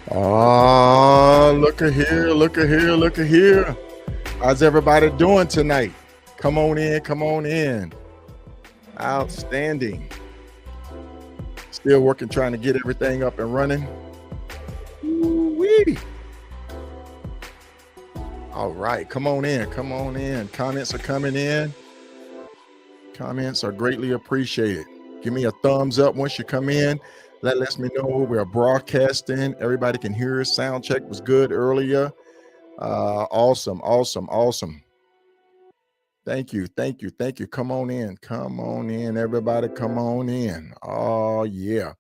Oh, look at here, look at here, look at here. How's everybody doing tonight? Come on in, come on in. Outstanding. Still working, trying to get everything up and running. Ooh-wee. All right, come on in, come on in. Comments are coming in. Comments are greatly appreciated. Give me a thumbs up once you come in. That lets me know we're broadcasting. Everybody can hear us. Sound check was good earlier. Awesome, awesome, awesome. Thank you, thank you, thank you. Come on in, everybody. Come on in. Oh yeah.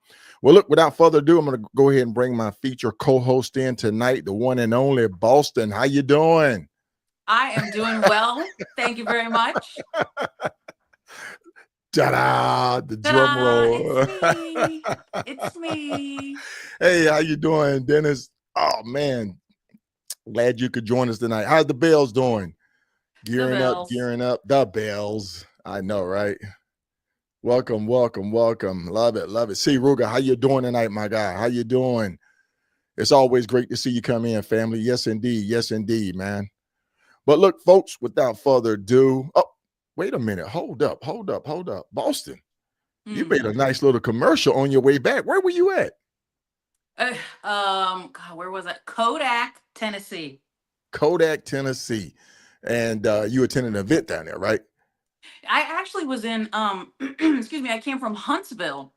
Well, look. Without further ado, I'm going to go ahead and bring my feature co-host in tonight, the one and only Bolton. How you doing? I am doing well. Thank you very much. Ta-da! The drum roll. It's me. It's me. Hey, how you doing, Dennis? Oh man, glad you could join us tonight. How's the Bells doing? Gearing up. The Bells. I know, right? Welcome, welcome, welcome. Love it, love it. See, Ruga, how you doing tonight, my guy? How you doing? It's always great to see you come in, family. Yes, indeed, man. But look, folks, without further ado, oh, wait a minute. Hold up. Boston, you made a nice little commercial on your way back. Where were you at? God, where was that? Kodak, Tennessee. And you attended an event down there, right? I actually was in, excuse me, I came from Huntsville.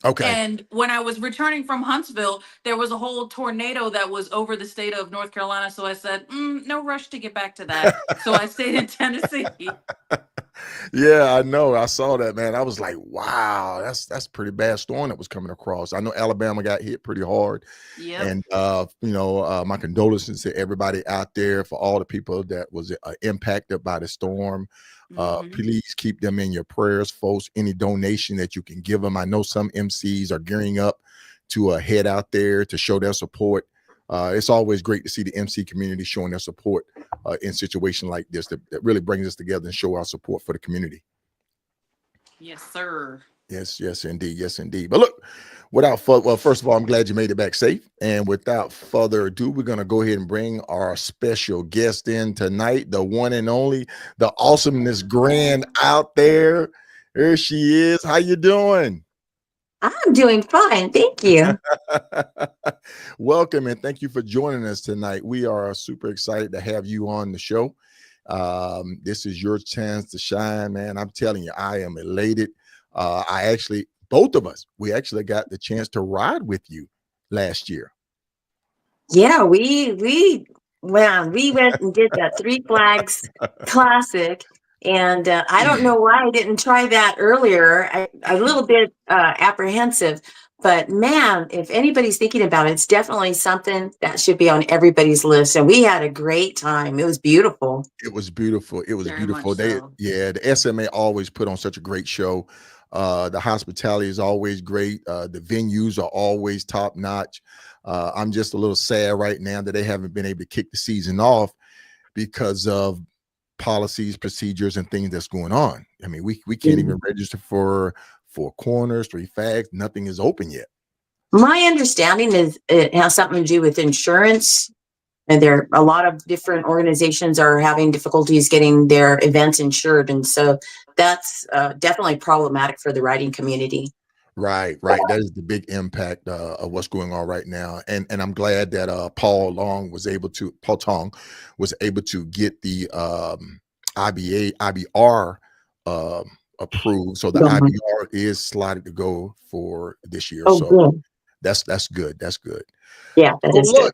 Okay. And when I was returning from Huntsville, there was a whole tornado that was over the state of North Carolina. So I said, no rush to get back to that. So I stayed in Tennessee. Yeah, I know. I saw that, man. I was like, wow, that's a pretty bad storm that was coming across. I know Alabama got hit pretty hard. Yep. And, my condolences to everybody out there, for all the people that was impacted by the storm. Please keep them in your prayers, folks. Any donation that you can give them. I know some MCs are gearing up to head out there to show their support. It's always great to see the MC community showing their support in situations like this that really brings us together and show our support for the community. Yes, sir. Yes, indeed. But look, first of all, I'm glad you made it back safe. And without further ado, we're going to go ahead and bring our special guest in tonight, the one and only, the awesomeness grand out there. Here she is. How you doing? I'm doing fine. Thank you. Welcome, and thank you for joining us tonight. We are super excited to have you on the show. This is your chance to shine, man. I'm telling you, I am elated. Both of us, we actually got the chance to ride with you last year. Yeah, we went and did that Three Flags Classic. And I don't know why I didn't try that earlier. I'm a little bit apprehensive, but man, if anybody's thinking about it, it's definitely something that should be on everybody's list. And we had a great time. It was beautiful. It was beautiful. Very much so. The SMA always put on such a great show. The hospitality is always great. The venues are always top notch. I'm just a little sad right now that they haven't been able to kick the season off because of policies, procedures, and things that's going on. I mean, we can't even register for Four Corners, Three Flags. Nothing is open yet. My understanding is it has something to do with insurance. And there a lot of different organizations are having difficulties getting their events insured. And so that's definitely problematic for the riding community. Right. That is the big impact of what's going on right now. And I'm glad that Paul Tong was able to get the IBR approved. So the IBR is slotted to go for this year. Oh, so good. That's good. That's good. Yeah, that is look, good.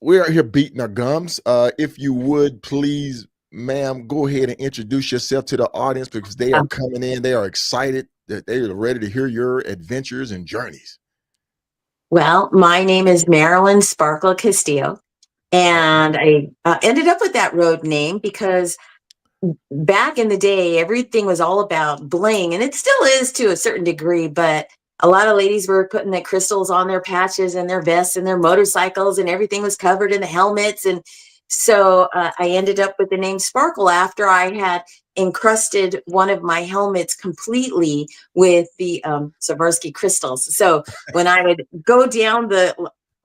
We are here beating our gums. If you would please, ma'am, go ahead and introduce yourself to the audience, because they are coming in. They are excited that they are ready to hear your adventures and journeys. Well, my name is Marilyn Sparkle Castillo, and I ended up with that road name because back in the day, everything was all about bling, and it still is to a certain degree, but a lot of ladies were putting the crystals on their patches and their vests and their motorcycles, and everything was covered in the helmets. And so I ended up with the name Sparkle after I had encrusted one of my helmets completely with the Swarovski crystals. So when I would go down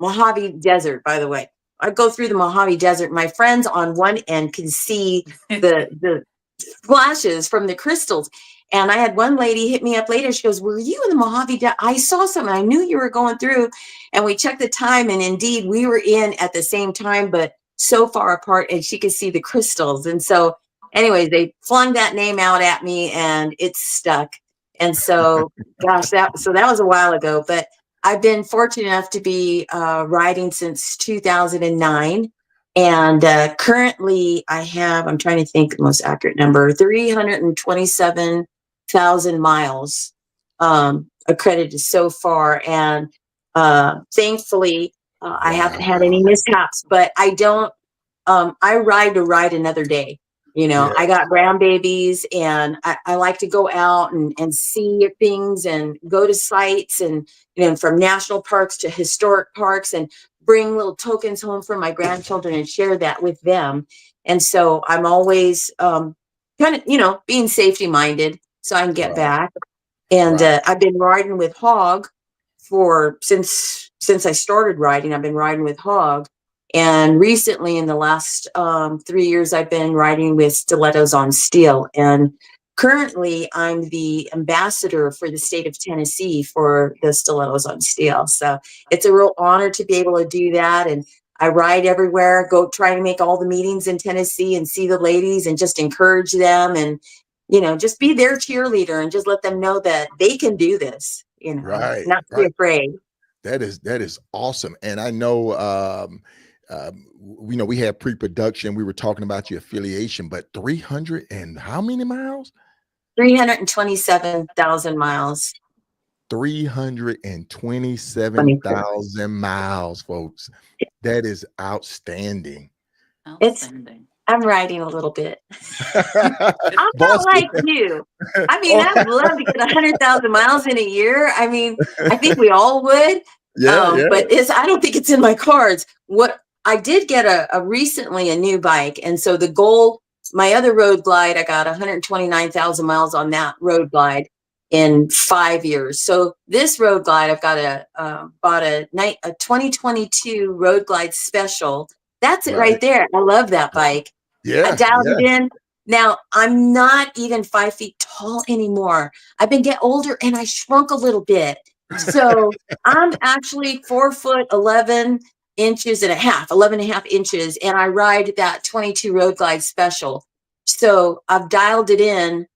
Mojave Desert, by the way. I go through the Mojave Desert. My friends on one end can see the flashes from the crystals. And I had one lady hit me up later. She goes, were you in the Mojave Desert? I saw something. I knew you were going through. And we checked the time. And indeed, we were in at the same time, but so far apart. And she could see the crystals. And so anyways, they flung that name out at me and it's stuck. And so, gosh, that was a while ago. But I've been fortunate enough to be riding since 2009. And currently I'm trying to think the most accurate number, 327,000 miles accredited so far. And thankfully, I haven't had any mishaps, but I don't, I ride to ride another day. You know, I got grandbabies and I like to go out and see things and go to sites and, you know, from national parks to historic parks and bring little tokens home for my grandchildren and share that with them. And so I'm always kind of, you know, being safety minded so I can get back. And I've been riding with Hog since I started riding. I've been riding with Hog. And recently in the last 3 years, I've been riding with Stilettos on Steel. And currently I'm the ambassador for the state of Tennessee for the Stilettos on Steel. So it's a real honor to be able to do that. And I ride everywhere, go try to make all the meetings in Tennessee and see the ladies and just encourage them and, you know, just be their cheerleader and just let them know that they can do this, you know, not be afraid. That is awesome. And I know, you know, we had pre-production. We were talking about your affiliation, but 300 and how many miles? 327,000 miles. 327,000 miles, folks. That is outstanding. I'm riding a little bit. I'm not like you. I mean, I'd love to get 100,000 miles in a year. I mean, I think we all would. But I don't think it's in my cards. What I did get recently a new bike. And so the goal, my other road glide, I got 129,000 miles on that road glide in 5 years. So this road glide, I've got bought a 2022 road glide special. That's it right there. I love that bike. I dialed it in. Now I'm not even 5 feet tall anymore. I've been getting older and I shrunk a little bit. So I'm actually 4'11" and a half, 11 and a half inches. And I ride that 22 road glide special. So I've dialed it in.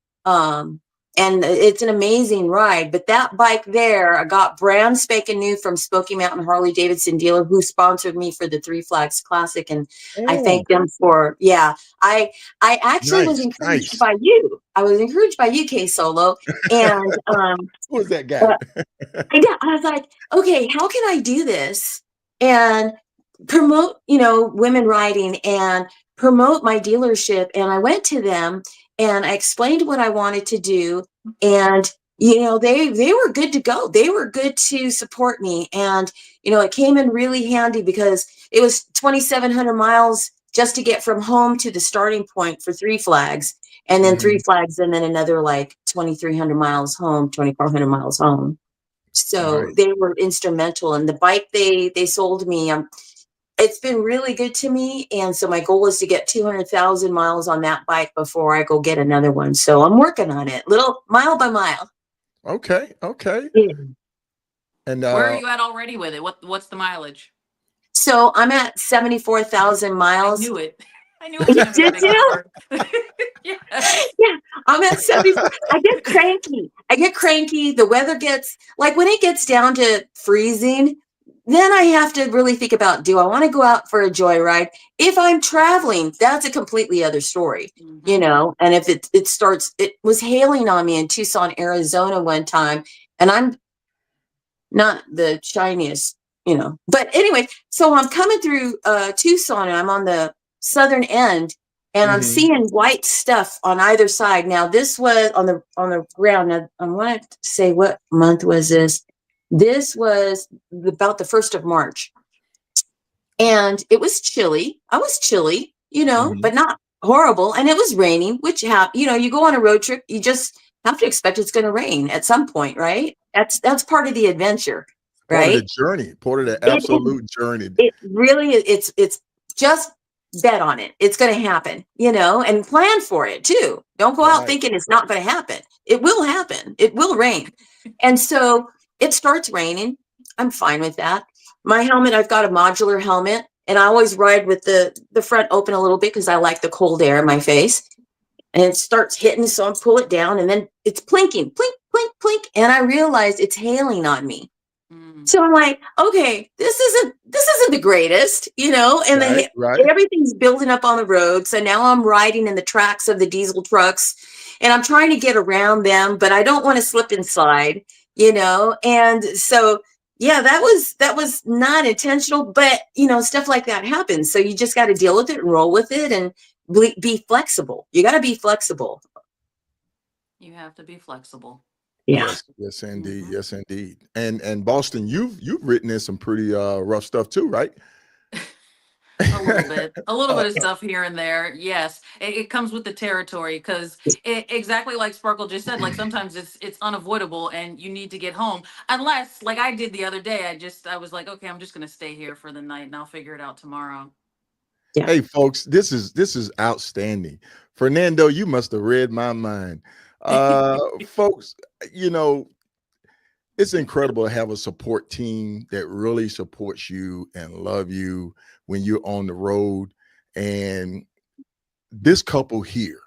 And it's an amazing ride. But that bike there, I got brand spanking new from Smoky Mountain Harley Davidson dealer who sponsored me for the Three Flags Classic. And I thank them for, I actually was encouraged by you. I was encouraged by you, K Solo. And who was that guy? I was like, okay, how can I do this and promote, you know, women riding and promote my dealership? And I went to them and I explained what I wanted to do. And, you know, they were good to go. They were good to support me. And, you know, it came in really handy because it was 2,700 miles just to get from home to the starting point for Three Flags. And then Three Flags and then another like 2,300 miles home, 2,400 miles home. So they were instrumental. And the bike they sold me, it's been really good to me. And so my goal is to get 200,000 miles on that bike before I go get another one. So I'm working on it, little mile by mile. Okay. Yeah. And where are you at already with it? What's the mileage? So I'm at 74,000 miles. I knew it. I knew it was going to be a big number. Yeah, I'm at 74. I get cranky. The weather gets, like when it gets down to freezing, then I have to really think about, do I want to go out for a joyride? If I'm traveling, that's a completely other story, you know? And if it was hailing on me in Tucson, Arizona one time, and I'm not the shiniest, you know, but anyway, so I'm coming through Tucson and I'm on the southern end and I'm seeing white stuff on either side. Now this was on the ground. Now I want to say, what month was this? This was about the 1st of March. And it was chilly. I was chilly, you know, but not horrible. And it was raining, which you know, you go on a road trip, you just have to expect it's going to rain at some point, right? That's part of the adventure. Part of right? the journey, part of the It, absolute journey. it really is. It's just bet on it. It's going to happen, and plan for it too. Don't go out Right. thinking it's not going to happen. It will happen. It will rain. And so it starts raining. I'm fine with that. My helmet, I've got a modular helmet, and I always ride with the front open a little bit because I like the cold air in my face. And it starts hitting, so I pull it down, and then it's plinking, plink, plink, plink, and I realize it's hailing on me. So I'm like, okay, this isn't the greatest, and Right. everything's building up on the road. So now I'm riding in the tracks of the diesel trucks, and I'm trying to get around them, but I don't want to slip inside, And so, yeah, that was not intentional, but stuff like that happens. So you just got to deal with it and roll with it and be flexible. You got to be flexible. You have to be flexible. Yeah. Yes, indeed. Yes, indeed. And Boston, you've written in some pretty rough stuff too, right? A little bit of stuff here and there. Yes, it comes with the territory because exactly like Sparkle just said, like sometimes it's unavoidable and you need to get home unless, like I did the other day, I was like, okay, I'm just gonna stay here for the night and I'll figure it out tomorrow. Yeah. Hey, folks, this is outstanding. Fernando, you must have read my mind. Folks, it's incredible to have a support team that really supports you and love you when you're on the road. And this couple here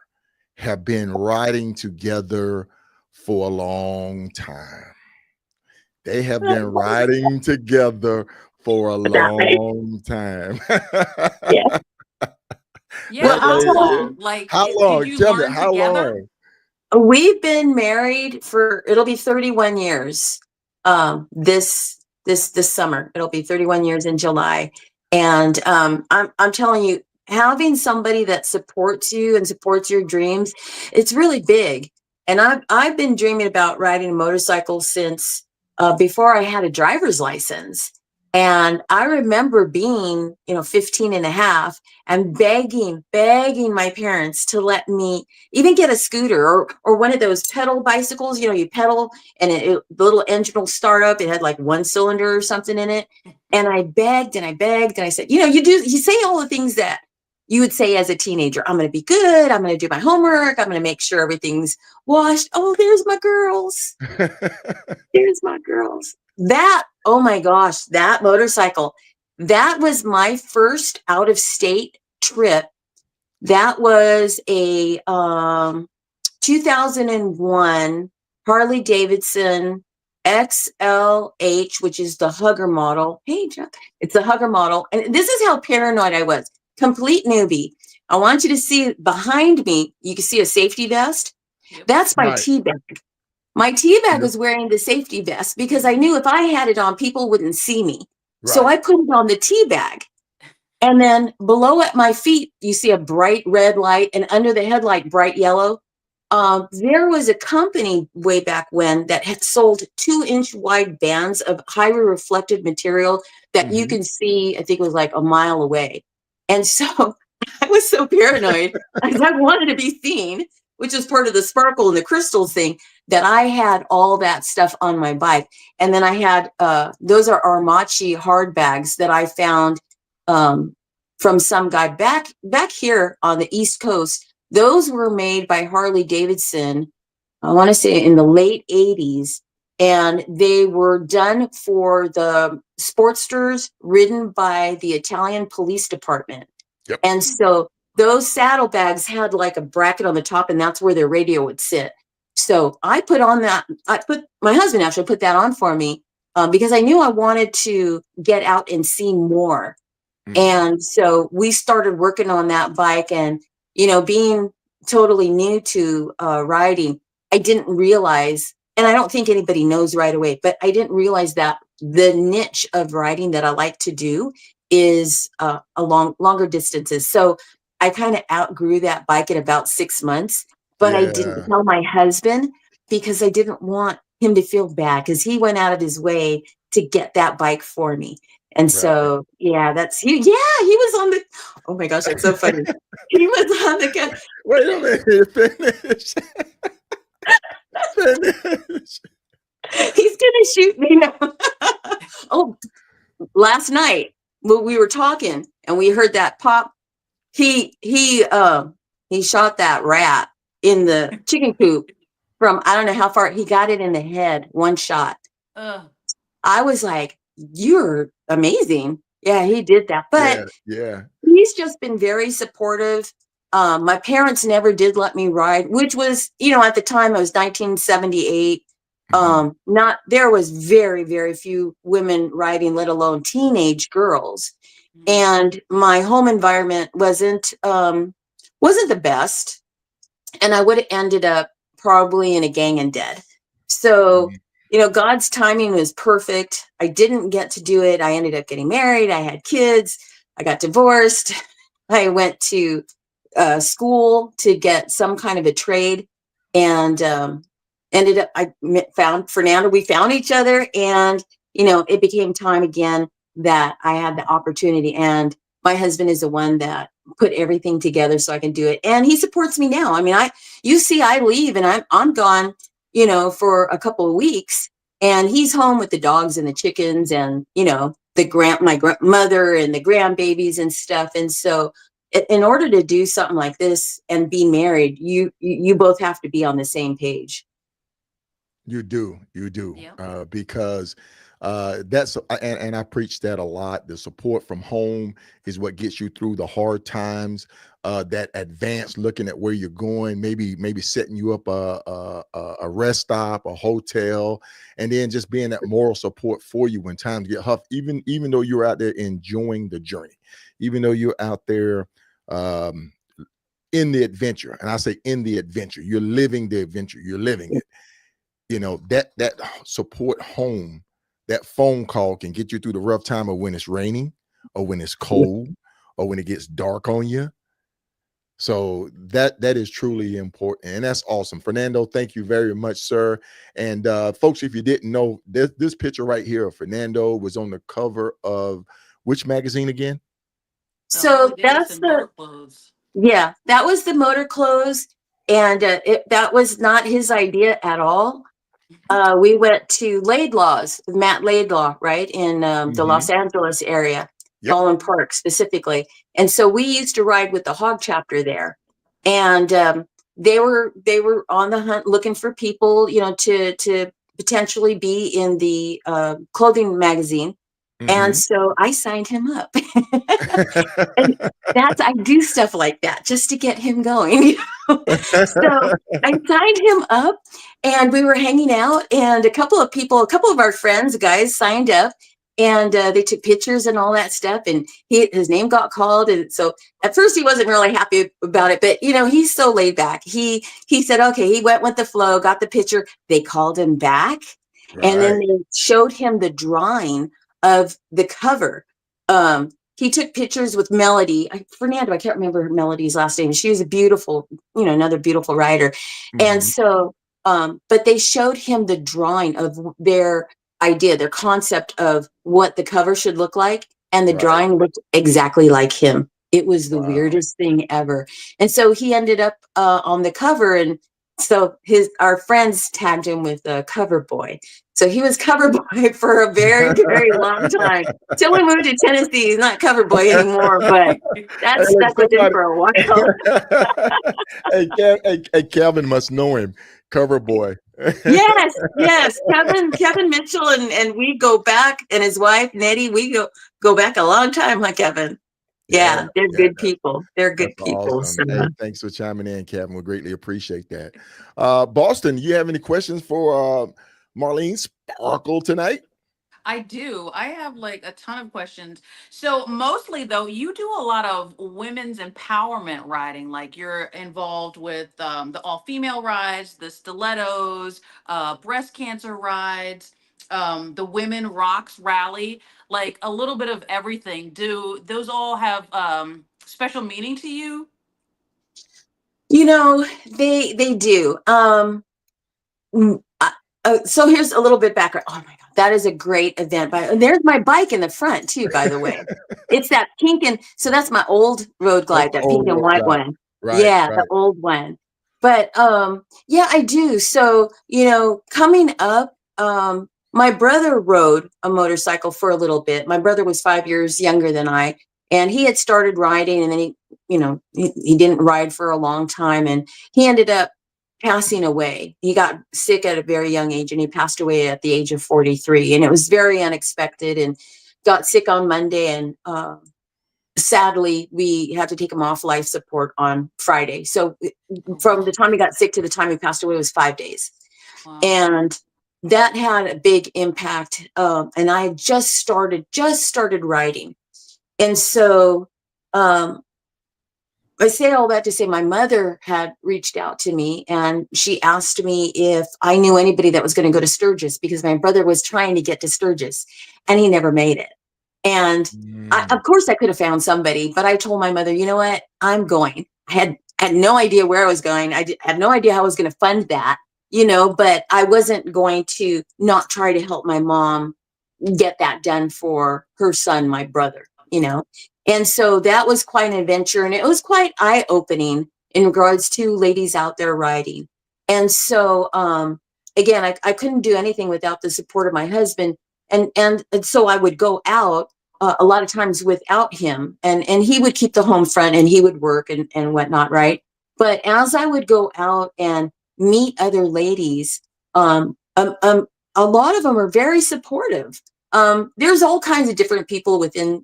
have been riding together for a long time. They have been riding together for a long time. Yeah. Yeah, Well, I'll how tell long? Like, How did long? you Tell me, learn how together? long? We've been married it'll be 31 years. This summer, it'll be 31 years in July. And I'm telling you, having somebody that supports you and supports your dreams, it's really big. And I've been dreaming about riding a motorcycle since before I had a driver's license. And I remember being, 15 and a half and begging my parents to let me even get a scooter or one of those pedal bicycles, you pedal and the little engine will start up. It had like one cylinder or something in it. And I begged and I begged and I said, you say all the things that you would say as a teenager. I'm going to be good. I'm going to do my homework. I'm going to make sure everything's washed. Oh, there's my girls. There's my girls. Oh my gosh, that motorcycle, that was my first out of state trip. That was a 2001 Harley Davidson XLH, which is the hugger model. Hey, Chuck, it's the hugger model. And this is how paranoid I was. Complete newbie. I want you to see behind me, you can see a safety vest. Yep. That's my Right. tea bag. My tea bag Yep. was wearing the safety vest because I knew if I had it on, people wouldn't see me. So Right. I put it on the tea bag. And then below at my feet, you see a bright red light, and under the headlight, bright yellow. There was a company way back when that had sold 2-inch wide bands of highly reflective material that you can see, I think it was like a mile away. And so I was so paranoid because I wanted to be seen, which is part of the sparkle and the crystals thing, that I had all that stuff on my bike. And then I had, those are Armachi hard bags that I found from some guy back here on the East Coast. Those were made by Harley Davidson, I want to say in the late 80s. And they were done for the Sportsters ridden by the Italian police department. Yep. And so those saddlebags had like a bracket on the top, and that's where their radio would sit. So my husband actually put that on for me because I knew I wanted to get out and see more. And so we started working on that bike, and, being totally new to riding, I didn't realize, and I don't think anybody knows right away, but I didn't realize that the niche of riding that I like to do is longer distances. So I kind of outgrew that bike in about 6 months, but I didn't tell my husband because I didn't want him to feel bad because he went out of his way to get that bike for me. And so, yeah, he was on the, oh my gosh, that's so funny. He was on the, Wait a minute, finish. Finish. He's gonna shoot me now. Oh, last night when we were talking and we heard that pop, he shot that rat in the chicken coop from I don't know how far. He got it in the head, one shot. Uh, I was like, "You're amazing." Yeah, he did that, but Yeah, yeah. he's just been very supportive. My parents never did let me ride, which was, at the time it was 1978. Mhm. Not there was very, very few women riding, let alone teenage girls. mhm, And my home environment wasn't the best, and I would have ended up probably in a gang and dead. So, Mhm. God's timing was perfect. I didn't get to do it. I ended up getting married. I had kids. I got divorced. I went to school to get some kind of a trade, and ended up. Found Fernando. We found each other, and it became time again that I had the opportunity. And my husband is the one that put everything together so I can do it, and he supports me now. I mean, I leave and I'm gone, for a couple of weeks, and he's home with the dogs and the chickens and my grandmother and the grandbabies and stuff. And so in order to do something like this and be married, you both have to be on the same page. You do, yep. because that's and I preach that a lot. The support from home is what gets you through the hard times. That advance looking at where you're going, maybe setting you up a rest stop, a hotel, and then just being that moral support for you when times get tough. Even though you're out there enjoying the journey, even though you're out there. Um, in the adventure, and I say in the adventure, you're living the adventure, you're living it. That support home, that phone call can get you through the rough time of when it's raining or when it's cold or when it gets dark on you. So that is truly important, and that's awesome. Fernando, thank you very much, sir. And folks, if you didn't know, this picture right here of Fernando was on the cover of which magazine again? The Harley So that's Davidson the motor clothes. yeah, that was the motor clothes, and that was not his idea at all. We went to Laidlaw's, Matt Laidlaw, right, in the Hmm. Los Angeles area, Yep. Baldwin Park specifically. And so we used to ride with the hog chapter there. And they were on the hunt looking for people, to potentially be in the clothing magazine. And Hmm. so I signed him up. And I do stuff like that just to get him going. So I signed him up, and we were hanging out, and a couple of our friends, guys, signed up, and they took pictures and all that stuff. And his name got called, and so at first he wasn't really happy about it, but he's so laid back. He said, okay, he went with the flow, got the picture. They called him back, and then Right. they showed him the drawing of the cover. He took pictures with Melody. Fernando, I can't remember Melody's last name. She was a beautiful, another beautiful writer. And Hmm. so, but they showed him the drawing of their idea, their concept of what the cover should look like. And the Right. drawing looked exactly like him. It was the Wow. weirdest thing ever. And so he ended up on the cover. And so our friends tagged him with Cover Boy. So he was Cover Boy for a very, very long time. Till we moved to Tennessee, he's not Cover Boy anymore, but that Hey, look, stuck with him somebody. for a while. Hey, Calvin must know him, Cover Boy. Yes, yes. Kevin Mitchell and we go back, and his wife Nettie, we go back a long time, huh, Kevin? Yeah, Yeah, they're yeah, good people. They're good that's people. awesome. So Hey, thanks for chiming in, Kevin. We greatly appreciate that. Boston, you have any questions for Marlene Sparkle tonight? I do. I have like a ton of questions. So mostly though, you do a lot of women's empowerment riding. Like you're involved with the all-female rides, the stilettos, breast cancer rides, the Women Rocks rally, like a little bit of everything. Do those all have special meaning to you? they do. So here's a little bit background. Oh my God, that is a great event. And there's my bike in the front too, by the way. It's that pink so that's my old Road That's Glide, the that pink old and road white guy. one. Right, Yeah, the right. old one. But yeah, I do. So, coming up, my brother rode a motorcycle for a little bit. My brother was 5 years younger than I, and he had started riding, and then he didn't ride for a long time, and he ended up passing away. He got sick at a very young age, and he passed away at the age of 43. And it was very unexpected, and got sick on Monday, and sadly, we had to take him off life support on Friday. So from the time he got sick to the time he passed away was 5 days. Wow. And that had a big impact. And I had just started writing. And so I say all that to say my mother had reached out to me, and she asked me if I knew anybody that was going to go to Sturgis, because my brother was trying to get to Sturgis and he never made it. And of course I could have found somebody, but I told my mother, you know what, I'm going. I had no idea where I was going. I had no idea how I was going to fund that, but I wasn't going to not try to help my mom get that done for her son, my brother, And so that was quite an adventure, and it was quite eye-opening in regards to ladies out there riding. And so, again, I couldn't do anything without the support of my husband. And so I would go out a lot of times without him, and he would keep the home front, and he would work and whatnot, right? But as I would go out and meet other ladies, a lot of them are very supportive. There's all kinds of different people within,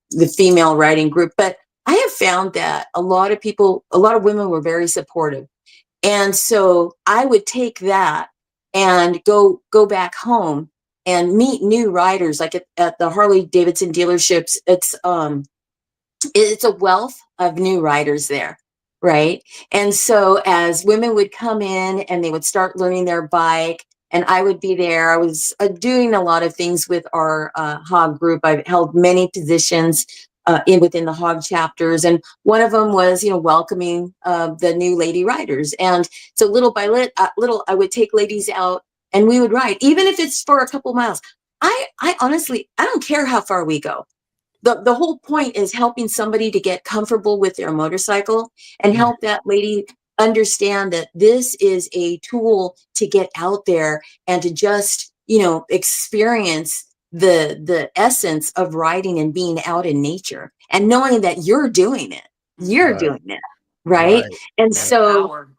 the female riding group, but I have found that a lot of women were very supportive. And so I would take that and go back home and meet new riders, like at the Harley Davidson dealerships. It's a wealth of new riders there, right? And so as women would come in and they would start learning their bike, and I would be there. I was doing a lot of things with our hog group. I've held many positions within the hog chapters, and one of them was, welcoming the new lady riders. And so little by little, I would take ladies out, and we would ride, even if it's for a couple miles. I honestly, I don't care how far we go. The whole point is helping somebody to get comfortable with their motorcycle and help that lady understand that this is a tool to get out there and to just, experience the essence of riding and being out in nature, and knowing that you're doing it. You're Right. doing it. Right. And That's so power.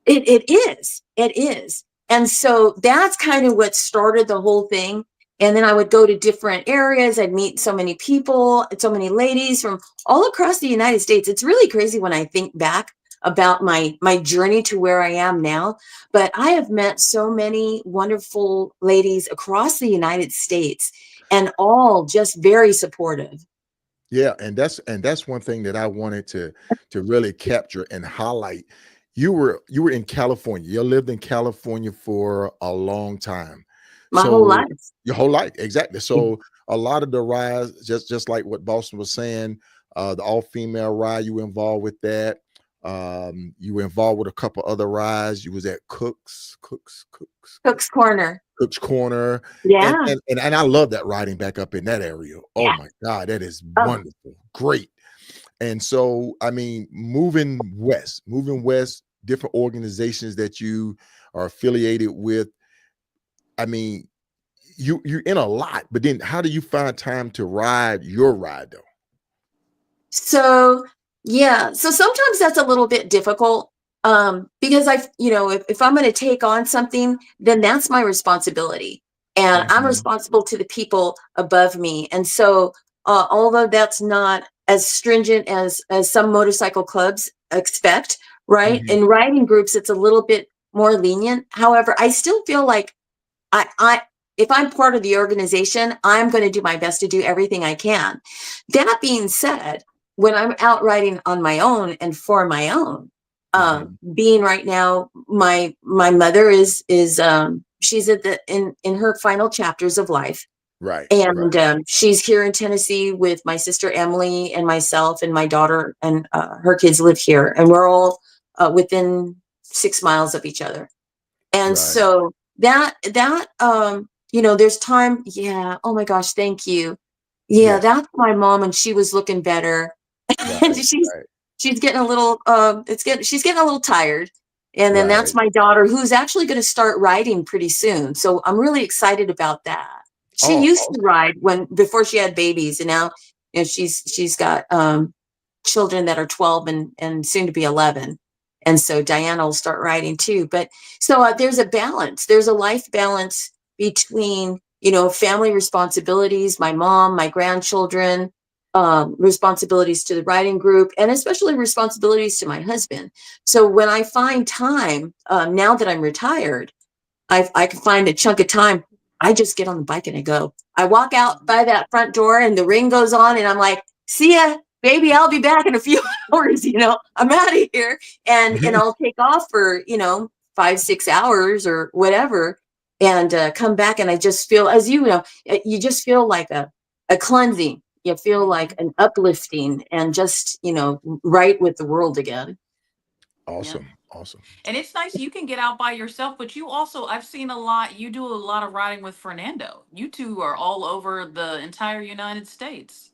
it is. And so that's kind of what started the whole thing. And then I would go to different areas. I'd meet so many people, so many ladies from all across the United States. It's really crazy when I think back about my journey to where I am now. But I have met so many wonderful ladies across the United States, and all just very supportive. Yeah, and that's one thing that I wanted to really capture and highlight. You were in California. You lived in California for a long time. My whole life. Your whole life, exactly. So a lot of the rides, just like what Boston was saying, the all-female ride, you were involved with that. You were involved with a couple other rides. You was at Cook's Corner. Cook's Corner. Yeah. And I love that riding back up in that area. Oh Yeah. my God, that is wonderful. Great. And so, I mean, moving west, different organizations that you are affiliated with. I mean, you're in a lot, but then how do you find time to ride your ride though? So sometimes that's a little bit difficult, because if I'm going to take on something, then that's my responsibility, and I'm responsible to the people above me. And so, although that's not as stringent as some motorcycle clubs expect, right? In riding groups, it's a little bit more lenient. However, I still feel like if I'm part of the organization, I'm going to do my best to do everything I can. That being said, when I'm out riding on my own and for my own, being right now, my mother is she's in her final chapters of life. Right. And she's here in Tennessee with my sister Emily and myself, and my daughter and her kids live here, and we're all within 6 miles of each other. And so that there's time. Yeah. Oh my gosh. Thank you. Yeah. That's my mom, and she was looking better. And she's getting a little she's getting a little tired. And then that's Right. my daughter, who's actually going to start riding pretty soon. So I'm really excited about that. She Oh, used to awesome. ride before she had babies, and now she's got children that are 12 and soon to be 11. And so Diana will start riding too. But so there's a balance. There's a life balance between, family responsibilities, my mom, my grandchildren, responsibilities to the riding group, and especially responsibilities to my husband. So when I find time, now that I'm retired, I can find a chunk of time. I just get on the bike and I go. I walk out by that front door and the ring goes on and I'm like, see ya, baby, I'll be back in a few hours, I'm out of here. And I'll take off for, 5-6 hours or whatever, and come back. And I just feel, as you just feel like a cleansing. You feel like an uplifting and just, right with the world again. Yeah. Awesome. Awesome. And it's nice you can get out by yourself, but you also, I've seen a lot, you do a lot of riding with Fernando. You two are all over the entire United States.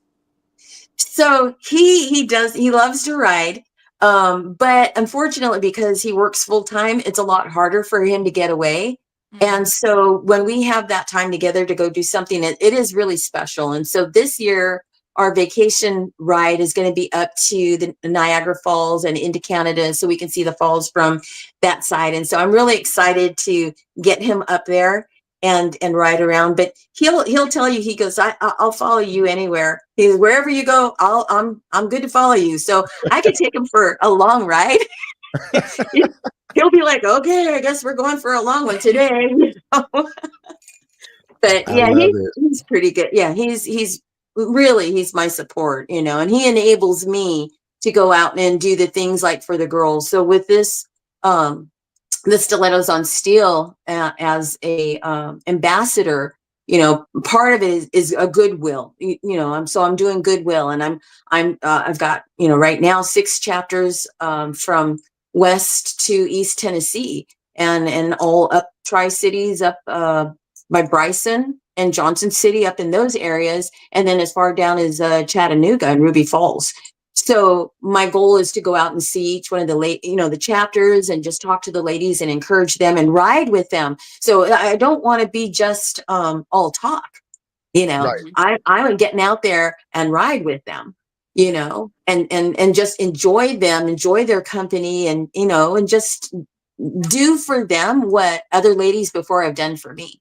So he loves to ride. But unfortunately, because he works full time, it's a lot harder for him to get away. And so when we have that time together to go do something, it is really special. And so this year, our vacation ride is going to be up to the Niagara Falls and into Canada, so we can see the falls from that side. And so I'm really excited to get him up there and ride around. But he'll tell you, he goes, I'll follow you anywhere. He goes, wherever you go, I'm good to follow you. So I could take him for a long ride. He'll be like, okay, I guess we're going for a long one today. But I yeah, love it. he's pretty good. Yeah, he's my support, and he enables me to go out and do the things like for the girls. So with this, the Stilettos on Steel, as a ambassador, part of it is a goodwill. I'm doing goodwill, and I've got, right now 6 chapters from west to East Tennessee, and all up Tri-Cities, up by Bryson and Johnson City, up in those areas, and then as far down as Chattanooga and Ruby Falls. So my goal is to go out and see each one of the chapters and just talk to the ladies and encourage them and ride with them. So I don't want to be just all talk, Right. I'm getting out there and ride with them, and just enjoy them, enjoy their company, and, and just do for them what other ladies before have done for me.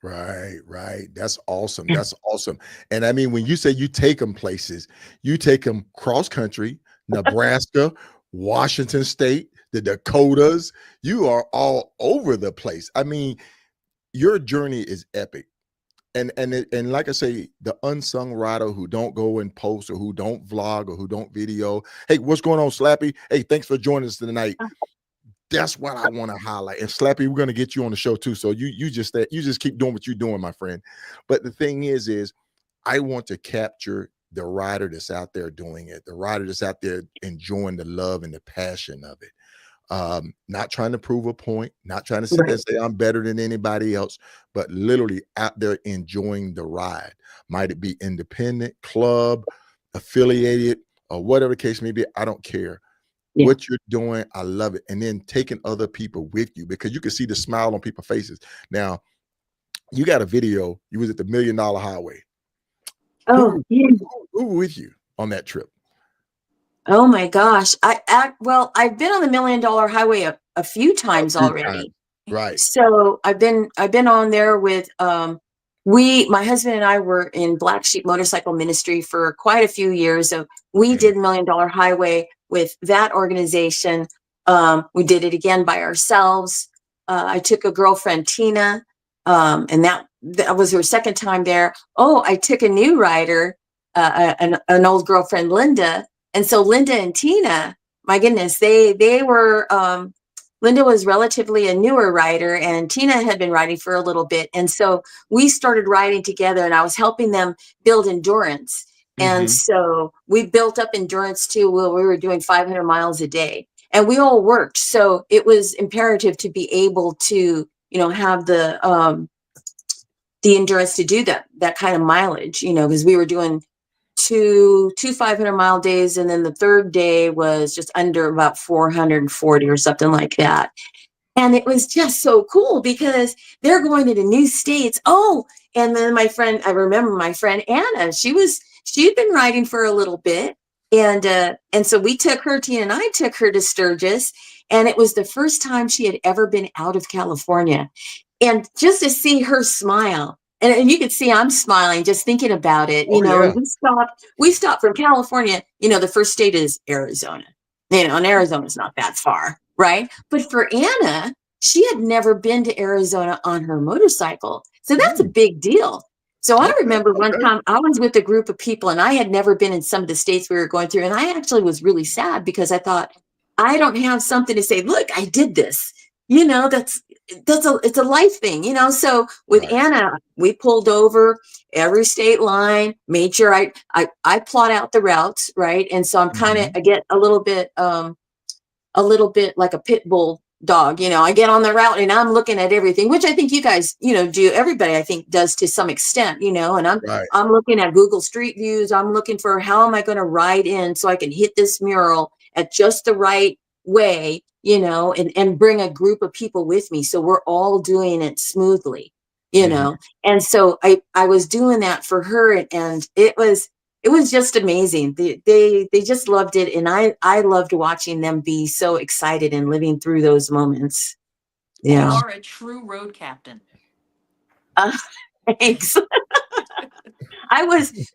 Right, right. That's awesome. That's awesome. And I mean, when you say you take them places, you take them cross country, Nebraska, Washington State, the Dakotas. You are all over the place. I mean, your journey is epic. And like I say, the unsung rider who don't go and post, or who don't vlog, or who don't video. Hey, what's going on, Slappy? Hey, thanks for joining us tonight. That's what I want to highlight. And Slappy, we're going to get you on the show too. So you just keep doing what you're doing, my friend. But the thing is I want to capture the rider that's out there doing it, the rider that's out there enjoying the love and the passion of it. Not trying to prove a point, not trying to sit there and say I'm better than anybody else, but literally out there enjoying the ride. Might it be independent, club, affiliated, or whatever the case may be, I don't care. Yeah. What you're doing, I love it. And then taking other people with you, because you can see the smile on people's faces. Now, you got a video, you was at the $1 Million Highway. Oh, who with you on that trip? Oh my gosh. I've been on the $1 Million Highway a few times already. Right. So I've been on there with, my husband and I were in Black Sheep Motorcycle Ministry for quite a few years. So we did $1 Million Highway with that organization. We did it again by ourselves. I took a girlfriend, Tina, and that was her second time there. Oh, I took a new rider, an old girlfriend, Linda. And so Linda and Tina, my goodness, they were, Linda was relatively a newer rider, and Tina had been riding for a little bit. And so we started riding together, and I was helping them build endurance. And so we built up endurance too. We were doing 500 miles a day, and we all worked. So it was imperative to be able to, have the endurance to do that kind of mileage, because we were doing two 500-mile days. And then the third day was just under about 440 or something like that. And it was just so cool because they're going to the new states. Oh, and then I remember my friend Anna, she'd been riding for a little bit. And so Tina and I took her to Sturgis, and it was the first time she had ever been out of California. And just to see her smile, and you could see I'm smiling just thinking about it, Oh yeah. and we stopped from California, the first state is Arizona, and Arizona's not that far. Right. But for Anna, she had never been to Arizona on her motorcycle. So that's a big deal. So I remember one time I was with a group of people and I had never been in some of the states we were going through. And I actually was really sad because I thought, I don't have something to say, look, I did this. It's a life thing, So with Anna, we pulled over every state line, made sure I plot out the routes. Right. And so I get a little bit like a pit bull dog, I get on the route and I'm looking at everything, which I think you guys, do. Everybody I think does to some extent, and I'm looking at Google Street Views. I'm looking for how am I going to ride in so I can hit this mural at just the right way, and bring a group of people with me. So we're all doing it smoothly, and so I was doing that for her, and it was just amazing. They just loved it. And I loved watching them be so excited and living through those moments. You are a true road captain. Thanks.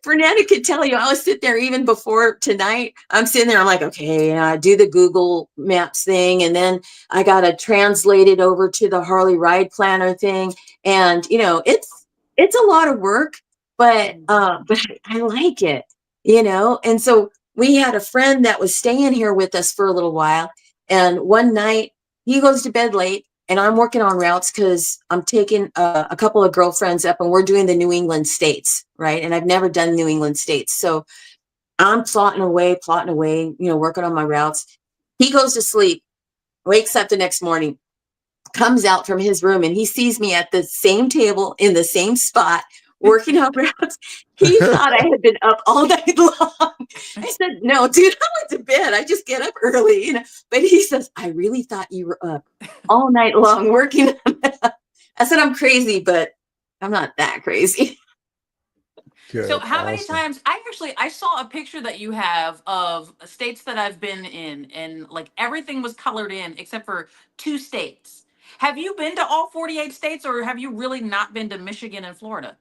Fernanda could tell you, I was sitting there even before tonight. I'm sitting there, I'm like, okay, I do the Google Maps thing. And then I got to translate it over to the Harley Ride Planner thing. And, it's a lot of work, but I like it, And so we had a friend that was staying here with us for a little while. And one night he goes to bed late and I'm working on routes because I'm taking a couple of girlfriends up and we're doing the New England states. Right. And I've never done New England states. So I'm plotting away, working on my routes. He goes to sleep, wakes up the next morning, comes out from his room, and he sees me at the same table in the same spot working on routes. He thought I had been up all night long. I said, no, dude, I went to bed. I just get up early, But he says, I really thought you were up all night long working on that. I said, I'm crazy, but I'm not that crazy. Good, so how many times I saw a picture that you have of states that I've been in, and like everything was colored in except for 2 states. Have you been to all 48 states, or have you really not been to Michigan and Florida?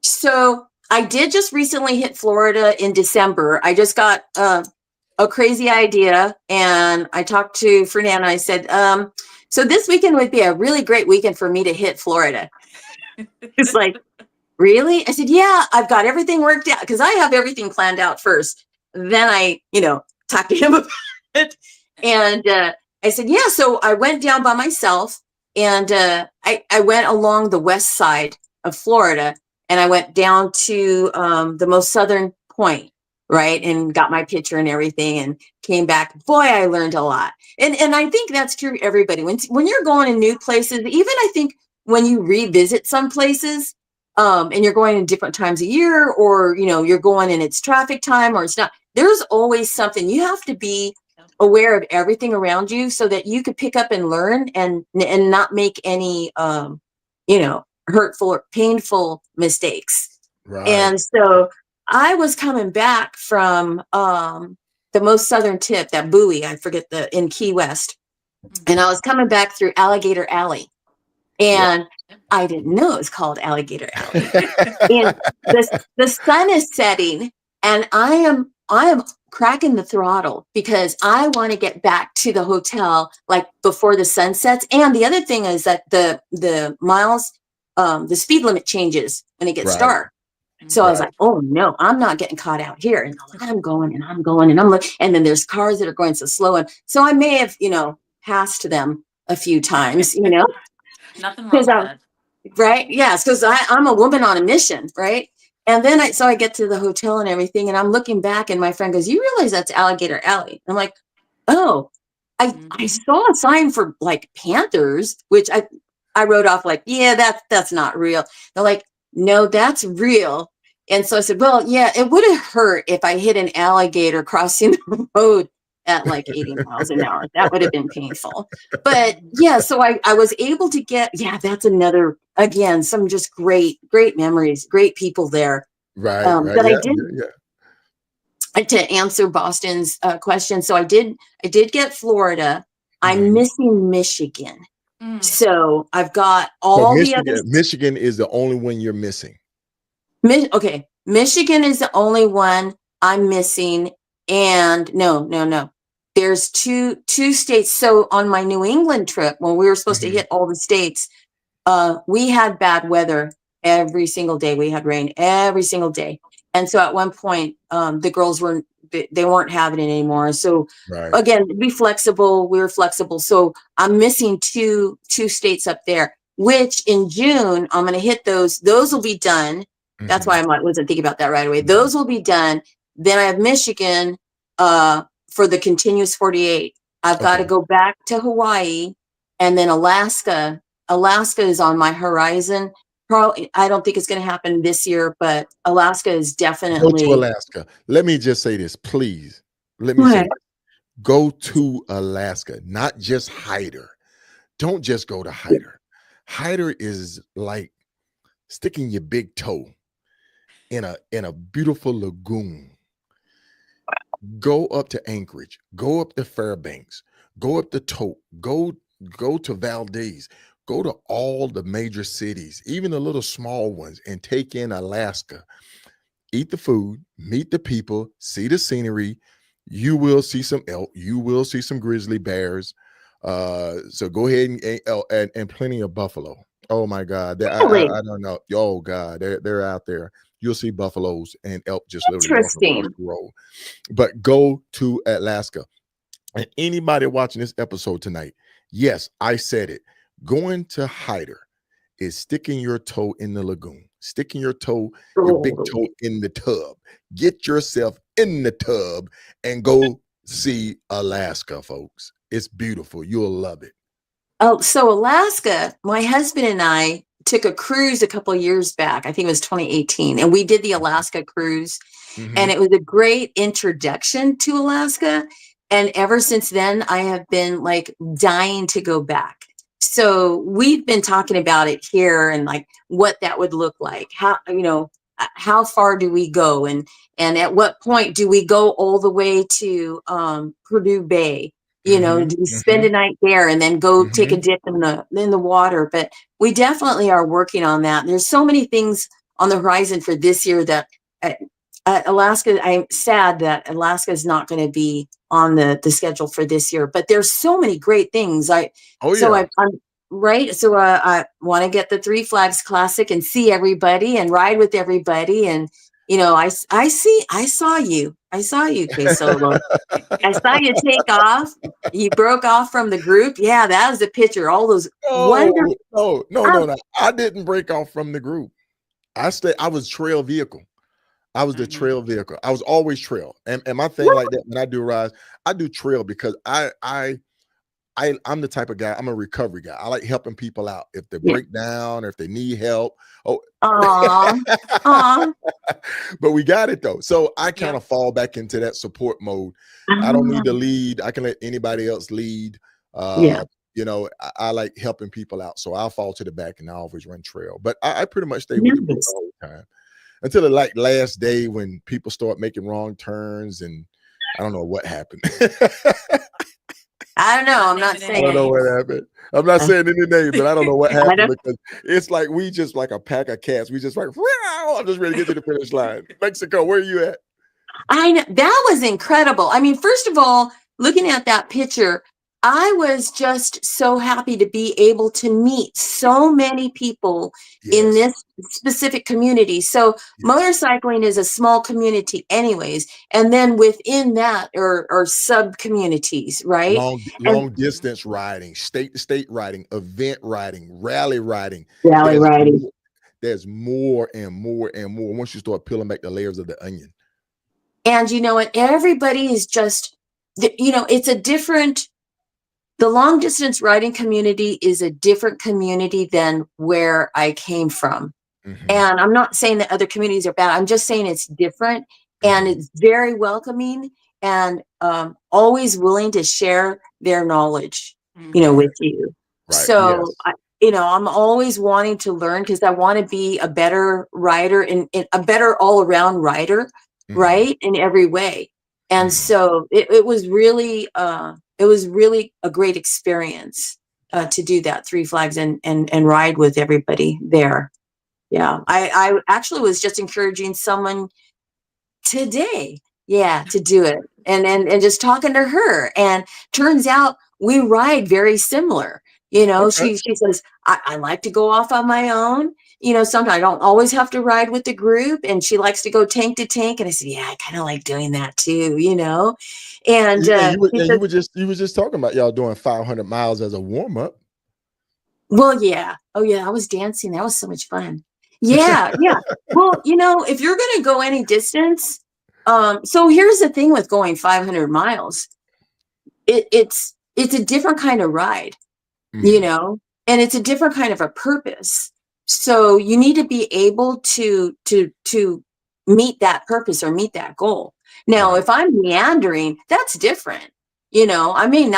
So I did just recently hit Florida in December. I just got a crazy idea, and I talked to Fernanda. I said, so this weekend would be a really great weekend for me to hit Florida. It's like, really? I said, yeah, I've got everything worked out because I have everything planned out first. Then I, talked to him about it. And I said, yeah. So I went down by myself, and I went along the west side of Florida, and I went down to the most southern point, right? And got my picture and everything and came back. Boy, I learned a lot. And I think that's true for everybody. When you're going to new places, even I think when you revisit some places, and you're going in different times of year, or, you're going in it's traffic time or it's not, there's always something. You have to be aware of everything around you so that you could pick up and learn and not make any, hurtful or painful mistakes. Right. And so I was coming back from the most southern tip, that buoy, I forget in Key West. And I was coming back through Alligator Alley. And I didn't know it was called Alligator Alley. And the sun is setting, and I am cracking the throttle because I want to get back to the hotel like before the sun sets. And the other thing is that the miles, the speed limit changes when it gets dark. So I was like, oh no, I'm not getting caught out here. And I'm going and I'm going and I'm looking. And then there's cars that are going so slow. And so I may have, passed them a few times, Nothing wrong with that. Right? Yes, because I'm a woman on a mission, right? And then I get to the hotel and everything, and I'm looking back, and my friend goes, "You realize that's Alligator Alley?" I'm like, "Oh, I saw a sign for like Panthers, which I wrote off like, yeah, that's not real." They're like, "No, that's real. And so I said, well, yeah, it would have hurt if I hit an alligator crossing the road at like 80 miles an hour. That would have been painful. But yeah, so I was able to get, yeah, that's another, again, some just great memories, great people there. Right. But I Yeah. did, to answer Boston's question. So I did get Florida. I'm missing Michigan. So I've got So all the other. Michigan is the only one you're missing. Okay. Michigan is the only one I'm missing. And no. There's two states. So on my New England trip, when we were supposed to hit all the states, we had bad weather every single day. We had rain every single day. And so at one point, the girls they weren't having it anymore. So again, be flexible. We were flexible. So I'm missing two states up there, which in June, I'm going to hit those. Those will be done. That's why I wasn't thinking about that right away. Those will be done. Then I have Michigan for the continuous 48. I've got to go back to Hawaii, and then Alaska. Alaska is on my horizon. Probably, I don't think it's going to happen this year, but Alaska is definitely. Go to Alaska. Let me just say this, please. Let me say this. Go to Alaska, not just Hyder. Don't just go to Hyder. Hyder is like sticking your big toe in a beautiful lagoon. Go up to Anchorage, go up to Fairbanks, go up to Tote, go to Valdez, go to all the major cities, even the little small ones, and take in Alaska. Eat the food, meet the people, see the scenery. You will see some elk, you will see some grizzly bears. So go ahead and plenty of buffalo. Oh my God, I don't know. Oh God, they're out there. You'll see buffaloes and elk just literally walking across the road. But go to Alaska. And anybody watching this episode tonight, yes, I said it. Going to Hyder is sticking your toe in the lagoon, sticking your big toe in the tub. Get yourself in the tub and go see Alaska, folks. It's beautiful. You'll love it. Oh, so Alaska, my husband and I took a cruise a couple of years back. I think it was 2018. And we did the Alaska cruise. And it was a great introduction to Alaska. And ever since then, I have been like dying to go back. So we've been talking about it here and like what that would look like. How far do we go? And at what point do we go all the way to Purdue Bay? Do we spend a night there and then go take a dip in the water? But we definitely are working on that. There's so many things on the horizon for this year that Alaska, I'm sad that Alaska is not going to be on the schedule for this year, but there's so many great things. I'm right. So I want to get the Three Flags Classic and see everybody and ride with everybody. And, I saw you, K-Solo. I saw you take off. You broke off from the group. Yeah, that was the picture. All those wonderful. No. I didn't break off from the group. I was trail vehicle. I was the trail vehicle. I was always trail. And my thing like that, when I do rides, I do trail because I'm the type of guy, I'm a recovery guy. I like helping people out if they break down or if they need help. But we got it though. So I kind of fall back into that support mode. I don't need to lead. I can let anybody else lead. I like helping people out. So I'll fall to the back and I always run trail. But I pretty much stay with the group all the time. Until the last day when people start making wrong turns and I don't know what happened. I don't know. I'm not saying. I don't know what happened. I'm not saying any names, but I don't know what happened because it's like we just like a pack of cats. We just like, I'm just ready to get to the finish line. Mexico, where are you at? I know that was incredible. I mean, first of all, looking at that picture, I was just so happy to be able to meet so many people in this specific community. So motorcycling is a small community anyways. And then within that are sub communities, right? Long distance riding, state to state riding, event riding, rally riding. There's more and more and more once you start peeling back the layers of the onion. And you know what? Everybody is just, it's a different. The long distance riding community is a different community than where I came from. And I'm not saying that other communities are bad. I'm just saying it's different, and it's very welcoming, and always willing to share their knowledge, with you. Right. So, Yes. I'm always wanting to learn, because I want to be a better rider and a better all around rider, right, in every way. And so it was really a great experience to do that Three Flags and ride with everybody there. Yeah, I actually was just encouraging someone today, to do it, and just talking to her, and turns out we ride very similar. Okay. She says, I like to go off on my own. Sometimes I don't always have to ride with the group, and she likes to go tank to tank. And I said, yeah, I kind of like doing that too. And she said, You were just talking about y'all doing 500 miles as a warm up. well, yeah. Oh, yeah. I was dancing. That was so much fun. Yeah. Yeah. Well, if you're going to go any distance, so here's the thing with going 500 miles. It's a different kind of ride, and it's a different kind of a purpose. So you need to be able to meet that purpose or meet that goal. Now, if I'm meandering, that's different. I may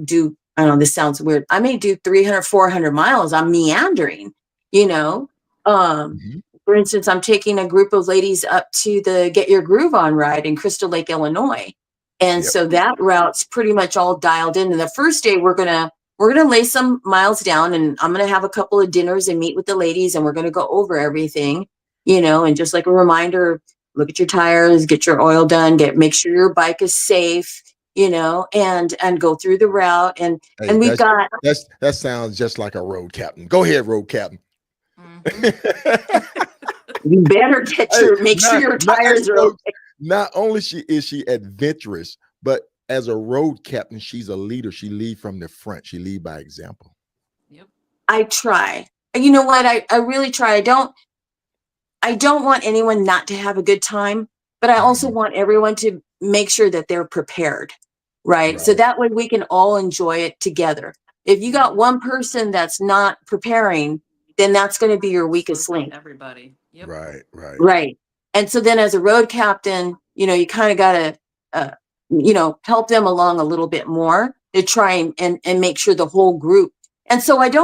do, I don't know, this sounds weird. I may do 300, 400 miles. I'm meandering, you know. For instance, I'm taking a group of ladies up to the Get Your Groove On ride in Crystal Lake, Illinois. And so that route's pretty much all dialed in. And the first day we're gonna lay some miles down, and I'm gonna have a couple of dinners and meet with the ladies, and we're gonna go over everything, and just like a reminder, look at your tires, get your oil done, make sure your bike is safe, and go through the route. And Hey, and we've got that sounds just like a road captain. Go ahead, road captain. you better make sure your tires are okay. Not only is she adventurous, but as a road captain, she's a leader. She lead from the front. She lead by example. Yep. I try. You know what? I really try. I don't want anyone not to have a good time, but I also want everyone to make sure that they're prepared, right? So that way we can all enjoy it together. If you got one person that's not preparing, then that's going to be your weakest link. Everybody. Yep. Right. And so then as a road captain, you kind of got to, help them along a little bit more to try and make sure the whole group. And so I've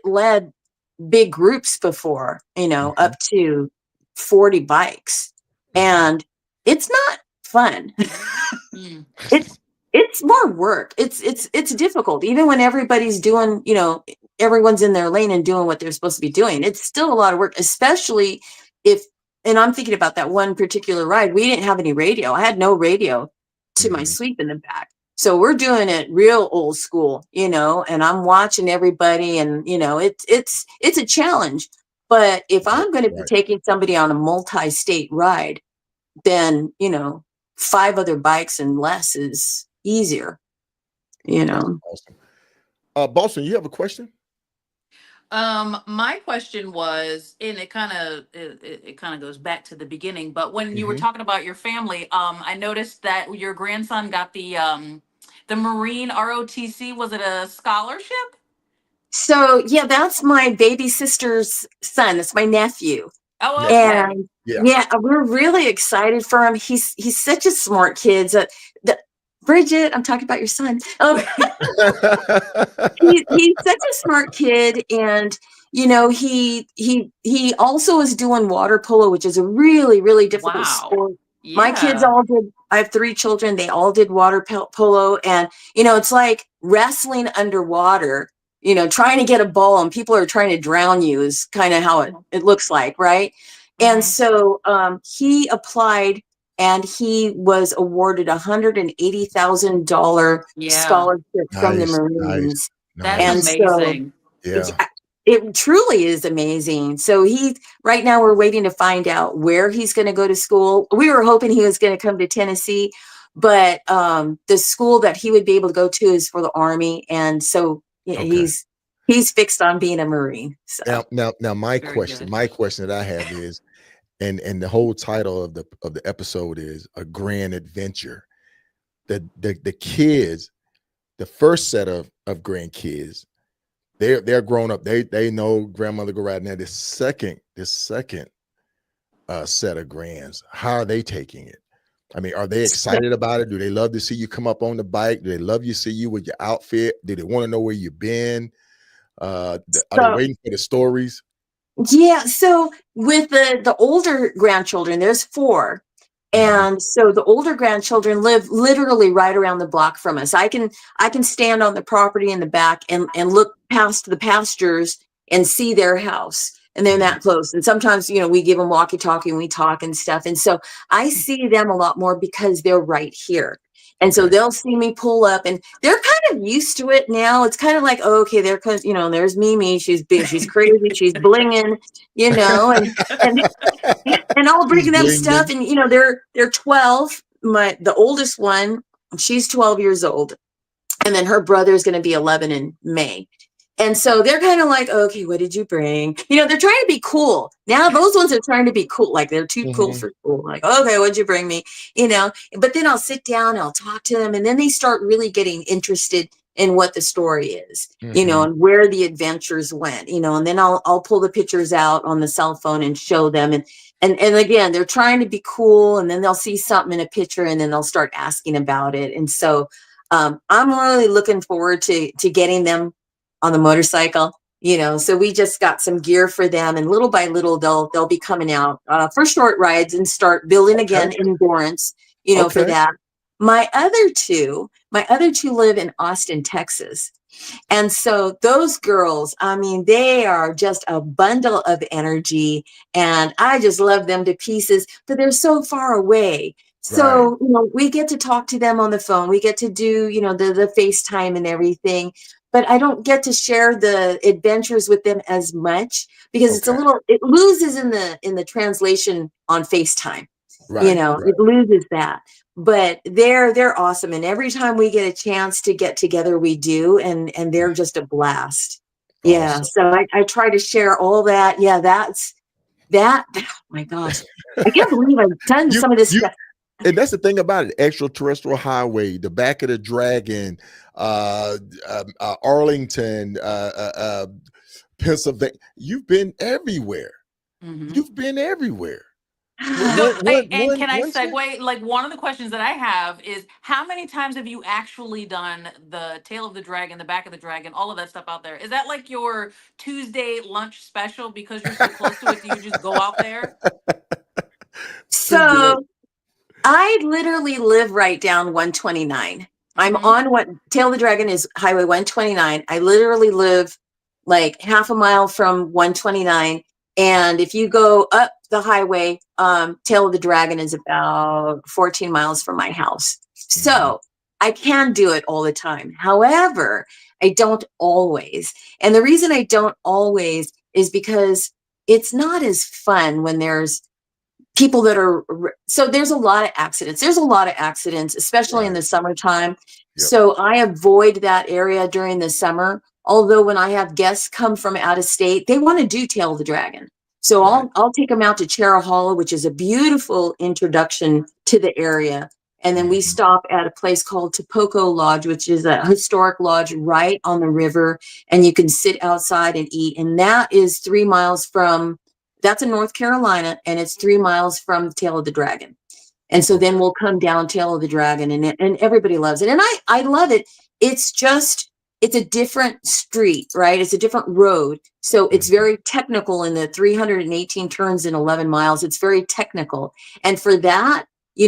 led big groups before, up to 40 bikes, and it's not fun. It's more work. It's difficult. Even when everybody's doing, everyone's in their lane and doing what they're supposed to be doing. It's still a lot of work, especially and I'm thinking about that one particular ride. We didn't have any radio. I had no radio to my sweep in the back. So we're doing it real old school, and I'm watching everybody, and, it's a challenge. But if I'm going to be taking somebody on a multi-state ride, then, 5 other bikes and less is easier, Awesome. Bolton, you have a question? My question was, and it kind of goes back to the beginning, but when you were talking about your family, I noticed that your grandson got the Marine ROTC. Was it a scholarship? So yeah, that's my baby sister's son. That's my nephew. Oh, okay. And yeah, we're really excited for him. He's such a smart kid. Bridget, I'm talking about your son. He's such a smart kid, and he also is doing water polo, which is a really, really difficult sport. Yeah. My kids all did. I have 3 children. They all did water polo, and it's like wrestling underwater. Trying to get a ball and people are trying to drown you is kind of how it looks like, right? And so he applied, and he was awarded $180,000 scholarship from the Marines. That's amazing. It truly is amazing. So right now we're waiting to find out where he's going to go to school. We were hoping he was going to come to Tennessee, but the school that he would be able to go to is for the Army. And so he's fixed on being a Marine. So. Now my question that I have is, and the whole title of the episode is A Grand Adventure. The kids, the first set of grandkids, they're grown up. They know grandmother go right now. This second set of grands, how are they taking it? I mean, are they excited about it? Do they love to see you come up on the bike? Do they love you see you with your outfit? Do they want to know where you've been? Are they So waiting for the stories? yeah, so with the older grandchildren, there's 4. Mhm. And so the older grandchildren live literally right around the block from us. I can stand on the property in the back and look past the pastures and see their house. And they're Mhm. that close. And sometimes, we give them walkie-talkie and we talk and stuff. And so I see them a lot more because they're right here. And so Okay. they'll see me pull up and they're kind of used to it now. It's kind of like, oh, okay, there comes, there's Mimi. She's big, she's crazy, she's blinging, and and I'll She's bring them stuff. blinging. And they're 12. The oldest one, she's 12 years old, and then her brother is going to be 11 in May. And so they're kind of like, okay, what did you bring? They're trying to be cool. Now those ones are trying to be cool. Like they're too cool Mhm. for school. Like, okay, what'd you bring me? But then I'll sit down, I'll talk to them, and then they start really getting interested in what the story is, Mhm. and where the adventures went, and then I'll pull the pictures out on the cell phone and show them. And again, they're trying to be cool, and then they'll see something in a picture and then they'll start asking about it. And so I'm really looking forward to getting them on the motorcycle. So we just got some gear for them, and little by little they'll be coming out for short rides and start building Okay. again endurance. For Okay. that. My other two live in Austin, Texas. And so those girls, I mean, they are just a bundle of energy, and I just love them to pieces, but they're so far away. Right. So, we get to talk to them on the phone. We get to do, the FaceTime and everything, but I don't get to share the adventures with them as much because Okay. it loses in the translation on FaceTime. Right. It Right. loses that. But they're awesome, and every time we get a chance to get together, we do, and they're just a blast. Yeah, Awesome. so I try to share all that. Yeah, that's that. Oh my gosh, I can't believe I've done You some of this you stuff. and that's the thing about it. Extraterrestrial highway, the back of the dragon, Arlington, Pennsylvania. You've been everywhere. Mhm. You've been everywhere. So, and One can I one sec. segue? Like, one of the questions that I have is, how many times have you actually done the tail of the dragon, the back of the dragon, all of that stuff out there? Is that like your Tuesday lunch special because you're so close to it? Do you just go out there? Singular. So I literally live right down 129. I'm Mm-hmm. on what Tail of the Dragon is Highway 129. I literally live like half a mile from 129. And if you go up the highway, Tail of the Dragon is about 14 miles from my house. Mhm. So I can do it all the time. However, I don't always. And the reason I don't always is because it's not as fun when there's people that are so there's a lot of accidents, especially in Right. the summertime. Yep. So I avoid that area during the summer, although when I have guests come from out of state, they want to do Tail of the Dragon. So Right. I'll take them out to Cherra Hollow, which is a beautiful introduction to the area. And then we Mhm. stop at a place called Topoko Lodge, which is a historic lodge right on the river, and you can sit outside and eat. And that is 3 miles from that's in North Carolina, and it's 3 miles from Tail of the Dragon. And so then Okay. we'll come down Tail of the Dragon, and everybody loves it. And I love it. It's just, it's a different street, right? It's a different road. So it's Mhm. very technical in the 318 turns in 11 miles. It's very technical. And for that, you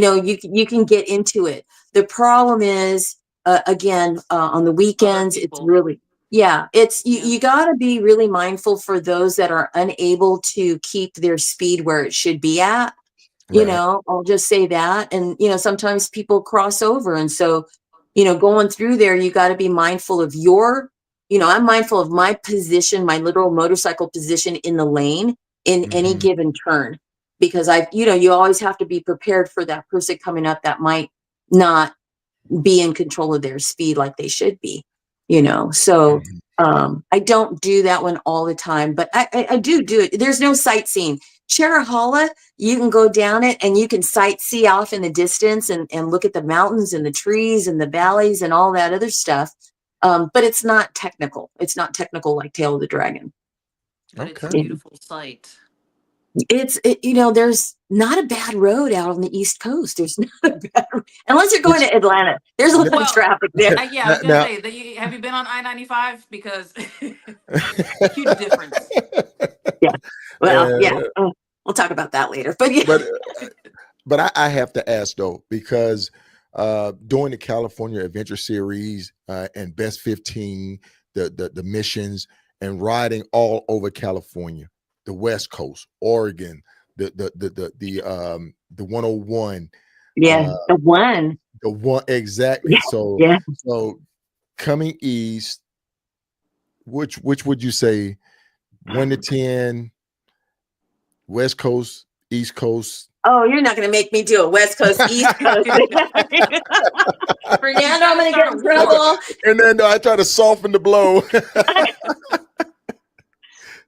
can get into it. The problem is, again, on the Other weekends, it's people. really, yeah, it's you, Yeah. you got to be really mindful for those that are unable to keep their speed where it should be at. Right. I'll just say that. And, sometimes people cross over. And so, going through there, you got to be mindful of I'm mindful of my position, my literal motorcycle position in the lane in any Mhm. given turn, because you always have to be prepared for that person coming up that might not be in control of their speed like they should be, so Mhm. I don't do that one all the time, but I do it. There's no sightseeing. Cherahalla, you can go down it and you can sightsee off in the distance and look at the mountains and the trees and the valleys and all that other stuff. But it's not technical. It's not technical like Tail of the Dragon. But it's a Okay. beautiful sight. There's not a bad road out on the East Coast. There's not a bad road, unless you're going Which to Atlanta. There's a lot of Well, traffic there. yeah, I now, was gonna now say that have you been on I-95? Because huge difference. Yeah. Well, yeah. uh, We'll talk about that later. But yeah. but I have to ask though, because during the California Adventure Series and Best 15, the missions and riding all over California, the West Coast, Oregon, the 101, Yeah. uh, The one. the one exactly. Yeah. So Yeah. coming east, which would you say 1 to 10, West Coast, East Coast? Oh, you're not going to make me do a West Coast, East Coast. Fernando, I'm going to get in trouble. And then I try to soften the blow.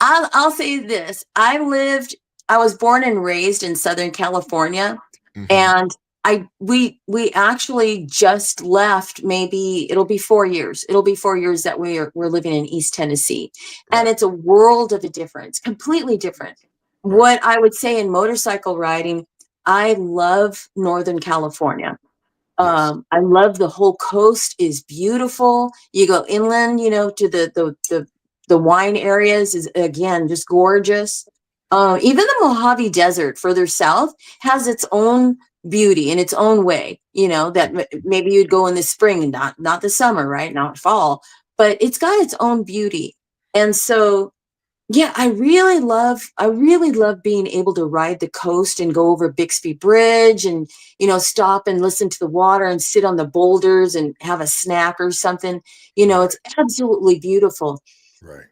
I'll say this. I was born and raised in Southern California, Mhm. and we actually just left. Maybe it'll be 4 years. It'll be 4 years that we're living in East Tennessee, and Right. it's a world of a difference, completely different. Right. What I would say in motorcycle riding, I love Northern California. Yes. I love the whole coast is beautiful. You go inland, to the wine areas is again just gorgeous. Even the Mojave Desert further south has its own beauty in its own way. That maybe you'd go in the spring and not the summer, right? Not fall, but it's got its own beauty. And so yeah, I really love being able to ride the coast and go over Bixby Bridge and, stop and listen to the water and sit on the boulders and have a snack or something. Right. It's absolutely beautiful. Right.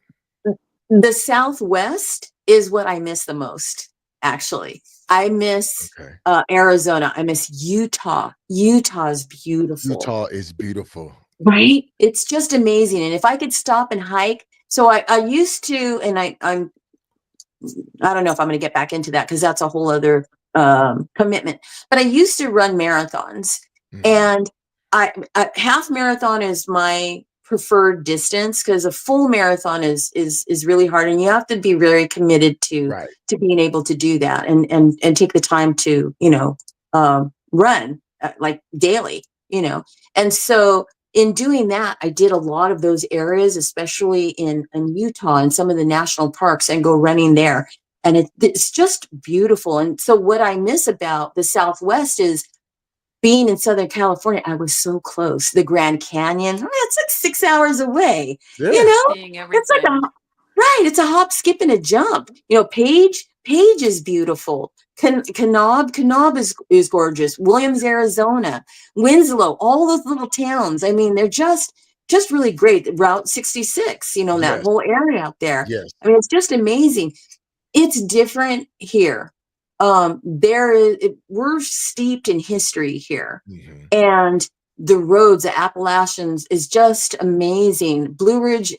The Southwest is what I miss the most, actually. I miss Okay. Arizona. I miss Utah. Utah is beautiful. Utah is beautiful. Right? It's just amazing. And if I could stop and hike, so I used to, and I don't know if I'm going to get back into that because that's a whole other commitment. But I used to run marathons, Mhm. and a half marathon is my preferred distance because a full marathon is really hard, and you have to be very committed to Right. being able to do that and take the time to run like daily, and so in doing that, I did a lot of those areas, especially in Utah and some of the national parks, and go running there. And it's just beautiful. And so what I miss about the Southwest is being in Southern California, I was so close. The Grand Canyon, it's like 6 hours away. Yeah. Seeing It's like everything. right. It's a hop, skip, and a jump. Page is beautiful. Kanab is gorgeous. Williams, Arizona, Winslow, all those little towns. I mean, they're just really great. Route 66, that Yes. whole area out there. Yes. I mean, it's just amazing. It's different here. We're steeped in history here, Mhm. and the roads, the Appalachians, is just amazing. Blue Ridge,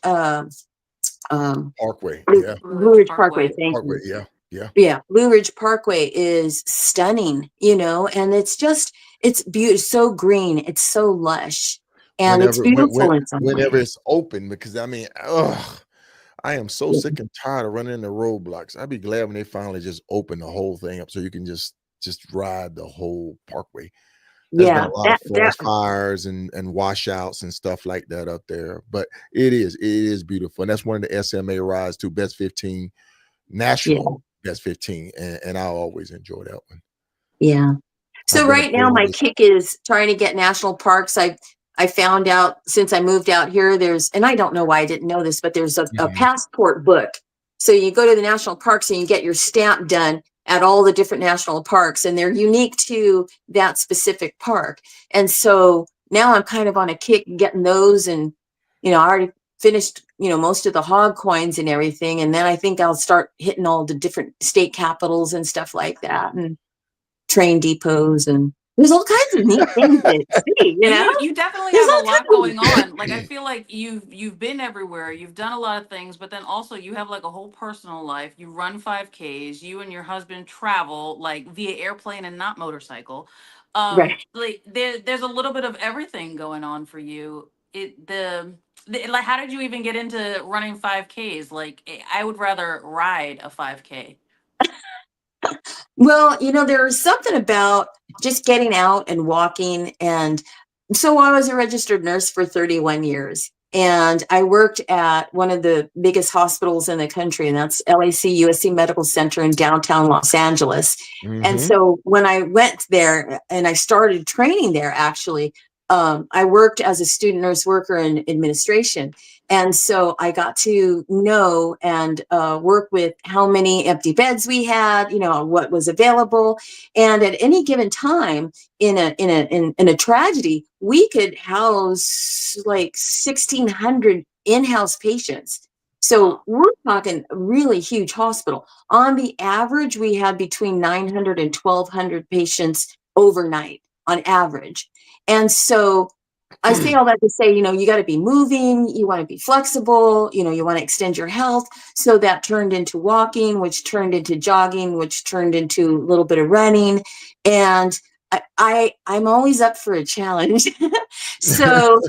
Parkway. Blue Yeah. Blue Ridge Parkway. Thank Parkway. you. Yeah. Yeah. Yeah, Blue Ridge Parkway is stunning, and it's beautiful, so green, it's so lush, and it's Whenever beautiful in some whenever way. it's open, because I mean, I am so sick and tired of running into roadblocks. I'd be glad when they finally just open the whole thing up so you can just ride the whole parkway. There's been Yeah, a lot of that forest fires and washouts and stuff like that up there, but it is beautiful, and that's one of the SMA rides too. Best 15 yeah, national best 15, and I always enjoy that one. yeah. I've So been a right now part of my this. kick is trying to get national parks. I found out since I moved out here, and I don't know why I didn't know this, but there's a Mhm. passport book. So you go to the national parks and you get your stamp done at all the different national parks, and they're unique to that specific park. And so now I'm kind of on a kick getting those, and I already finished, most of the hog coins and everything. And then I think I'll start hitting all the different state capitals and stuff like that, and train depots, and there's all kinds of neat things to see, You definitely There's have a all lot kinds going on. Like I feel like you've been everywhere. You've done a lot of things, but then also you have like a whole personal life. You run 5Ks. You and your husband travel like via airplane and not motorcycle. right. Like there's a little bit of everything going on for you. Like, how did you even get into running 5Ks? Like, I would rather ride a 5K. Well, there's something about just getting out and walking. And so I was a registered nurse for 31 years. And I worked at one of the biggest hospitals in the country, and that's LAC, USC Medical Center in downtown Los Angeles. And Mm-hmm. so when I went there and I started training there, actually, I worked as a student nurse worker in administration. And so I got to know and work with how many empty beds we had, what was available. And at any given time in a tragedy, we could house like 1,600 in-house patients. So Wow. we're talking a really huge hospital. On the average, we had between 900 and 1,200 patients overnight on average. And so I say all that to say, you got to be moving, you want to be flexible, you want to extend your health. So that turned into walking, which turned into jogging, which turned into a little bit of running. And I'm always up for a challenge. So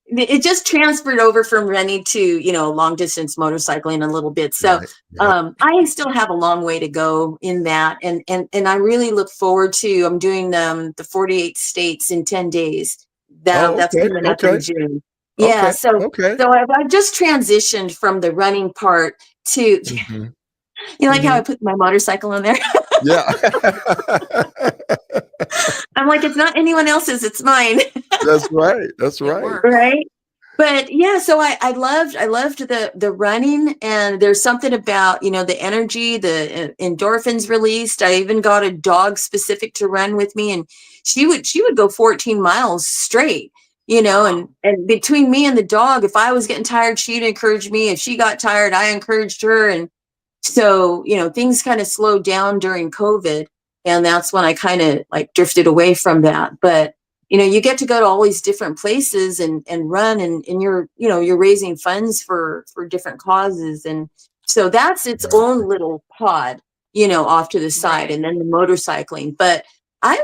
it just transferred over from running to, long distance motorcycling a little bit. So Right. Yep. I still have a long way to go in that. And I really look forward to, I'm doing the 48 states in 10 days. Oh, That's okay. coming up Okay. in June. Yeah. Okay. So, Okay. so I've just transitioned from the running part to, Mm-hmm. you like how Mm-hmm. I put my motorcycle in there? Yeah. I'm like, it's not anyone else's, it's mine. That's right. That's It right. works. Right. But yeah, so I loved the running, and there's something about, the energy, the endorphins released. I even got a dog specific to run with me, and she would go 14 miles straight, Wow. and between me and the dog, if I was getting tired, she'd encourage me. If she got tired, I encouraged her. And so, things kind of slowed down during COVID. And that's when I kind of like drifted away from that. But, you get to go to all these different places and run, and you're raising funds for different causes. And so that's its Right. own little pod, off to the side, Right. and then the motorcycling. But I'm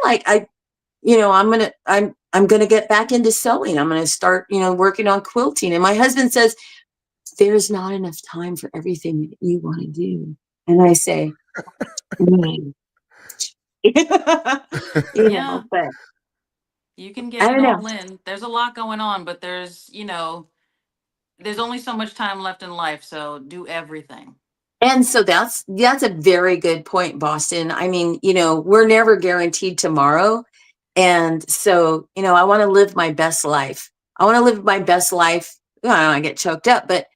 gonna get back into sewing. I'm gonna start, working on quilting. And my husband says, there's not enough time for everything that you want to do. And I say, "Mm." Yeah. But You can I get it don't know. all in. There's a lot going on, but there's only so much time left in life. So do everything. And so that's a very good point, Boston. I mean, we're never guaranteed tomorrow. And so, I want to live my best life. I want to live my best life. I don't know, I get choked up, but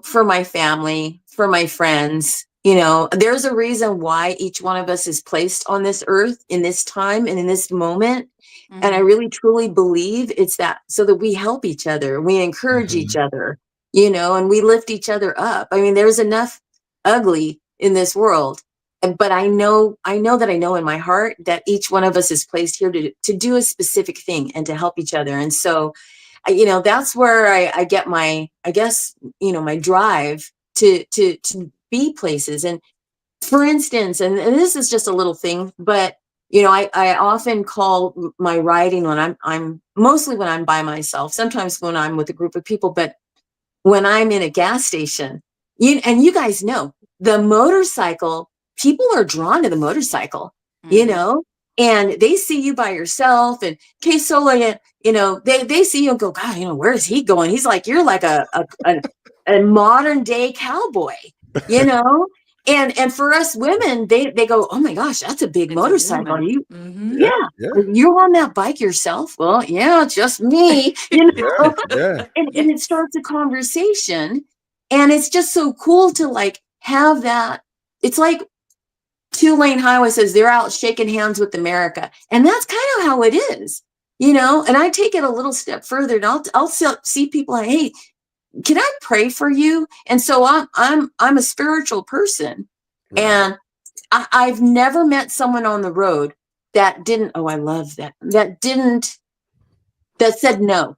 for my family, for my friends, there's a reason why each one of us is placed on this earth in this time and in this moment. And I Hmm. really truly believe it's that, so that we help each other, we encourage Mm-hmm. each other, and we lift each other up. I mean, there's enough ugly in this world. But I know in my heart that each one of us is placed here to do a specific thing and to help each other. And so, that's where I get my, I guess, my drive to be places. And for instance, and this is just a little thing, but I often call my writing when I'm mostly when I'm by myself, sometimes when I'm with a group of people, but when I'm in a gas station, and you guys know the motorcycle, people are drawn to the motorcycle, you Hmm. know, and they see you by yourself. And K Solo, they see you and go, God, where is he going? He's like, you're like a modern day cowboy, you know? And for us women, they go, oh my gosh, that's a big It's a motorcycle. woman. Hmm. Yeah, Yeah. Yeah. you're on that bike yourself? Well, yeah, just me, Yeah. Yeah. and it Yes. starts a conversation. And it's just so cool to like have that. It's like two-lane highway says they're out shaking hands with America. And that's kind of how it is, and I take it a little step further, and I'll see people like, hey, can I pray for you? And so I'm a spiritual person. Right. And I've never met someone on the road that didn't, oh, I love that said no,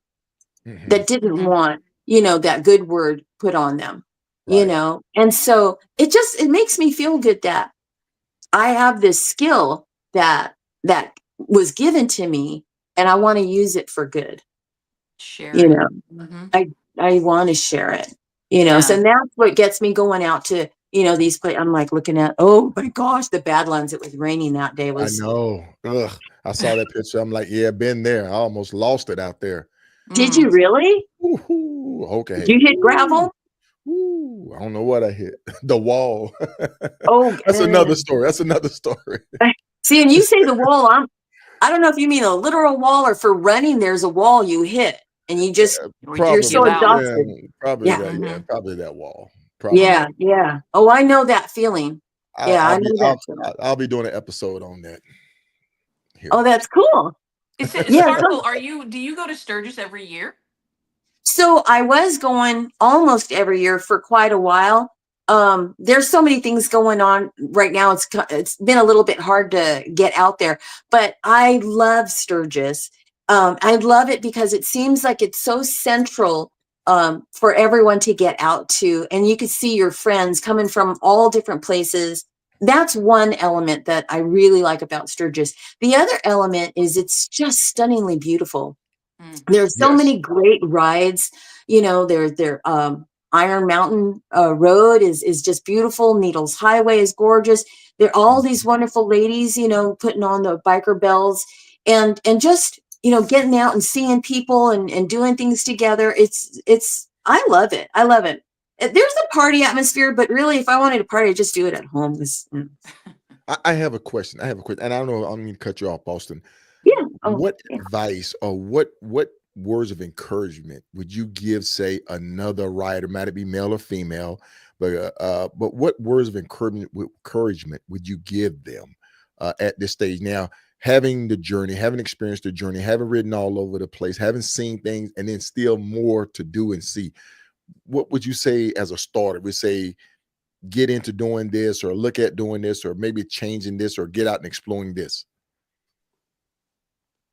Mm-hmm. that didn't Hmm. want, that good word put on them, Right. And so it makes me feel good that I have this skill that was given to me, and I want to use it for good. Share You it. know, Hmm. I want to share it, so Yeah. that's what gets me going out to, these places. I'm like looking at, oh my gosh, the Badlands. It was raining that day. I Was, know. Ugh. I saw that picture. I'm like, yeah, been there. I almost lost it out there. did Mm. you really? Woo-hoo. Did Okay. you hit Woo. gravel? Woo. I don't know what I hit. The wall. Oh, That's another story. That's another story. see, and you say the wall. I don't know if you mean a literal wall or for running, there's a wall you hit and Or you you're just so give Probably. out. Yeah. exhausted. Probably Yeah. that. Yeah. Hmm. Probably that wall. Probably. Yeah. Yeah. Oh, I know that feeling. I, Yeah. I'll I be. know that feeling. I'll be doing an episode on that Oh, here. that's cool. Yeah. Sparkle, do you go to Sturgis every year? So I was going almost every year for quite a while. There's so many things going on right now. It's been a little bit hard to get out there, but I love Sturgis. I love it because it seems like it's so central for everyone to get out to, and you can see your friends coming from all different places. That's one element that I really like about Sturgis. The other element is it's just stunningly beautiful. Mm. There's so Yes. many great rides. Their Iron Mountain Road is just beautiful. Needles Highway is gorgeous. There are all these wonderful ladies, putting on the biker bells and just getting out and seeing people and doing things together. It's I love it. I love it. There's a party atmosphere, but really, if I wanted to party, I'd just do it at home. I have a question. I have a question, and I don't know. I'm going to cut you off, Boston. Yeah. Oh, What yeah. advice or what words of encouragement would you give, say, another rider, might it be male or female, but what words of encouragement would you give them at this stage now, having the journey, having experienced the journey, having ridden all over the place, having seen things, and then still more to do and see? What would you say as a starter? We say get into doing this, or look at doing this, or maybe changing this, or get out and exploring this.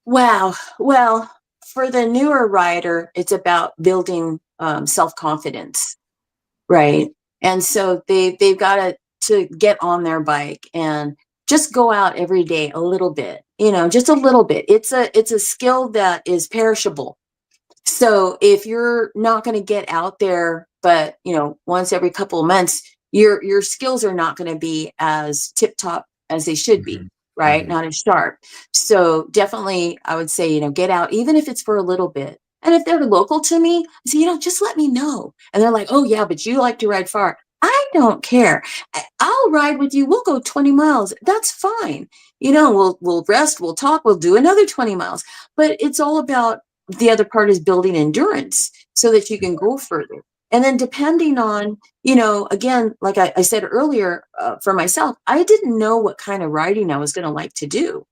Wow. Well, for the newer rider, it's about building self-confidence, right? And so they've got to get on their bike and just go out every day a little bit, just a little bit. It's a skill that is perishable. So if you're not going to get out there, but once every couple of months, your skills are not going to be as tip top as they should be, Mhm. right? Mhm. Not as sharp. So definitely, I would say get out, even if it's for a little bit. And if they're local to me, I say just let me know. And they're like, oh yeah, but you like to ride far. I don't care. I'll ride with you. We'll go 20 miles. That's fine. We'll rest. We'll talk. We'll do another 20 miles. But it's all about the other part is building endurance so that you can go further. And then depending on, again, like I said earlier, for myself, I didn't know what kind of riding I was going to like to do.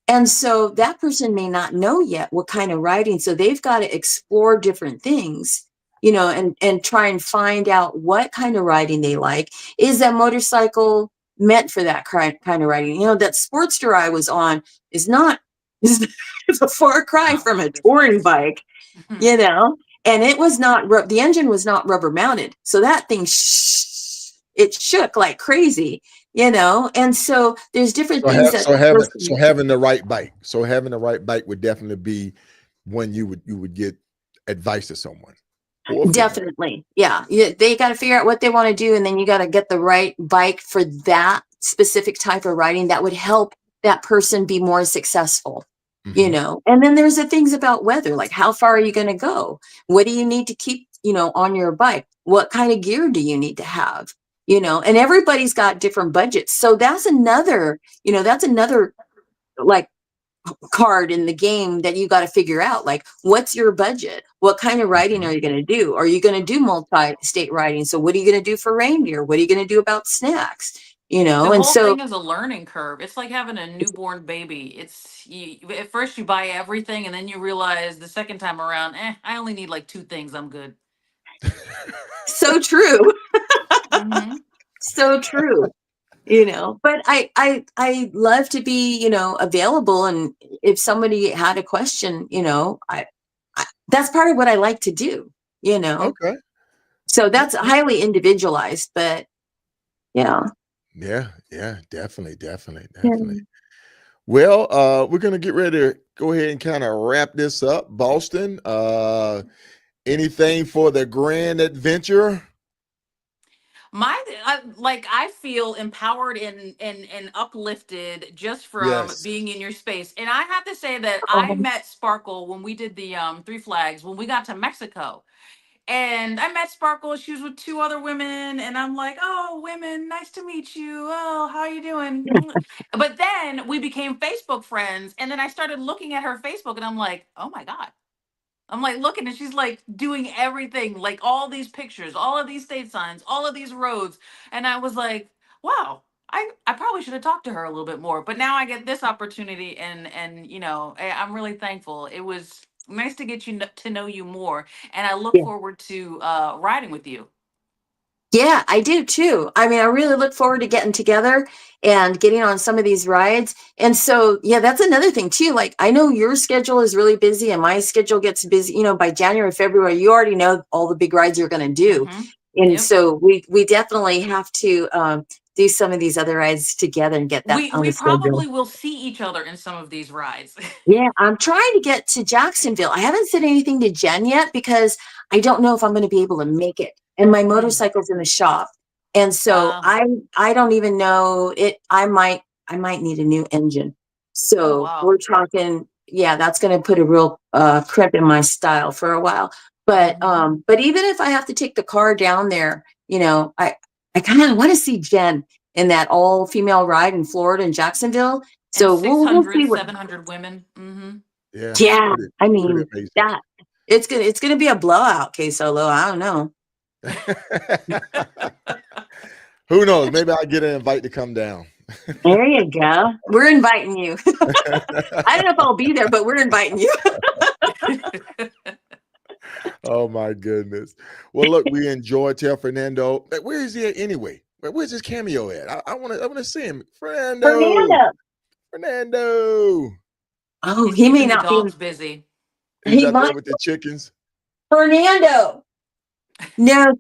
And so that person may not know yet what kind of riding. So they've got to explore different things, and try and find out what kind of riding they like. Is that motorcycle meant for that kind of riding? That Sportster I was on is not, is a far cry from a touring bike, and it was not, the engine was not rubber mounted. So that thing, it shook like crazy, and so there's different So things that having the right bike. So having the right bike would definitely be when you would get advice to someone or a female. definitely, yeah, they got to figure out what they want to do, and then you got to get the right bike for that specific type of riding that would help that person be more successful. Mhm. And then there's the things about weather, like how far are you going to go? What do you need to keep, on your bike? What kind of gear do you need to have? And everybody's got different budgets. So that's another like card in the game that you got to figure out. Like, what's your budget? What kind of riding are you going to do? Are you going to do multi-state riding? So what are you going to do for reindeer? What are you going to do about snacks? The And whole so thing is a learning curve. It's like having a newborn baby. At first you buy everything and then you realize the second time around, I only need like two things. I'm good. so true. Hmm. So true. But I love to be available, and if somebody had a question, I that's part of what I like to do. Okay. So that's Okay. highly individualized, but yeah. Yeah, yeah, definitely, definitely, Yeah. definitely. Well, we're gonna get ready to go ahead and kind of wrap this up. Boston, anything for the grand adventure? Like I feel empowered and uplifted just from Yes. being in your space. And I have to say that I Um, met Sparkle when we did the Three Flags when we got to Mexico. And I met Sparkle. She was with two other women, and I'm like, "Oh, women, nice to meet you. Oh, how you doing?" But then we became Facebook friends, and then I started looking at her Facebook, and I'm like, "Oh my god." I'm like looking, and she's like doing everything, like all these pictures, all of these state signs, all of these roads, and I was like, "Wow, I probably should have talked to her a little bit more." But now I get this opportunity, and I'm really thankful. It was nice to get to know you more, and I look yeah. forward to riding with you. Yeah, I do too. I mean, I really look forward to getting together and getting on some of these rides. And so, yeah, that's another thing too. Like, I know your schedule is really busy and my schedule gets busy. By January, February, you already know all the big rides you're going to do. Mm-hmm. And Yep. so we definitely have to do some of these other rides together and get that on We the schedule. probably will see each other in some of these rides. Yeah, I'm trying to get to Jacksonville. I haven't said anything to Jen yet because I don't know if I'm going to be able to make it. And my Mm. motorcycle's in the shop. And so Uh, I don't even know it. I might need a new engine. oh So wow. we're talking, yeah, that's going to put a real crimp in my style for a while. Hmm. But even if I have to take the car down there, I kind of want to see Jen in that all female ride in Florida and Jacksonville. And So we'll see what. 700 women. Hmm. Yeah, it's Yeah, I pretty mean amazing. that it's gonna be a blowout, K Solo. I don't know. Who knows? Maybe I'll get an invite to come down. There you go. We're inviting you. I don't know if I'll be there, but we're inviting you. Oh my goodness. Well, look, we enjoyed Tell Fernando. Where is he at anyway? Where's his cameo at? I wanna see him. Fernando. Fernando. Fernando. Oh, He's he may keeping the not be. dogs busy. He's He out there might. with the chickens. Fernando. No,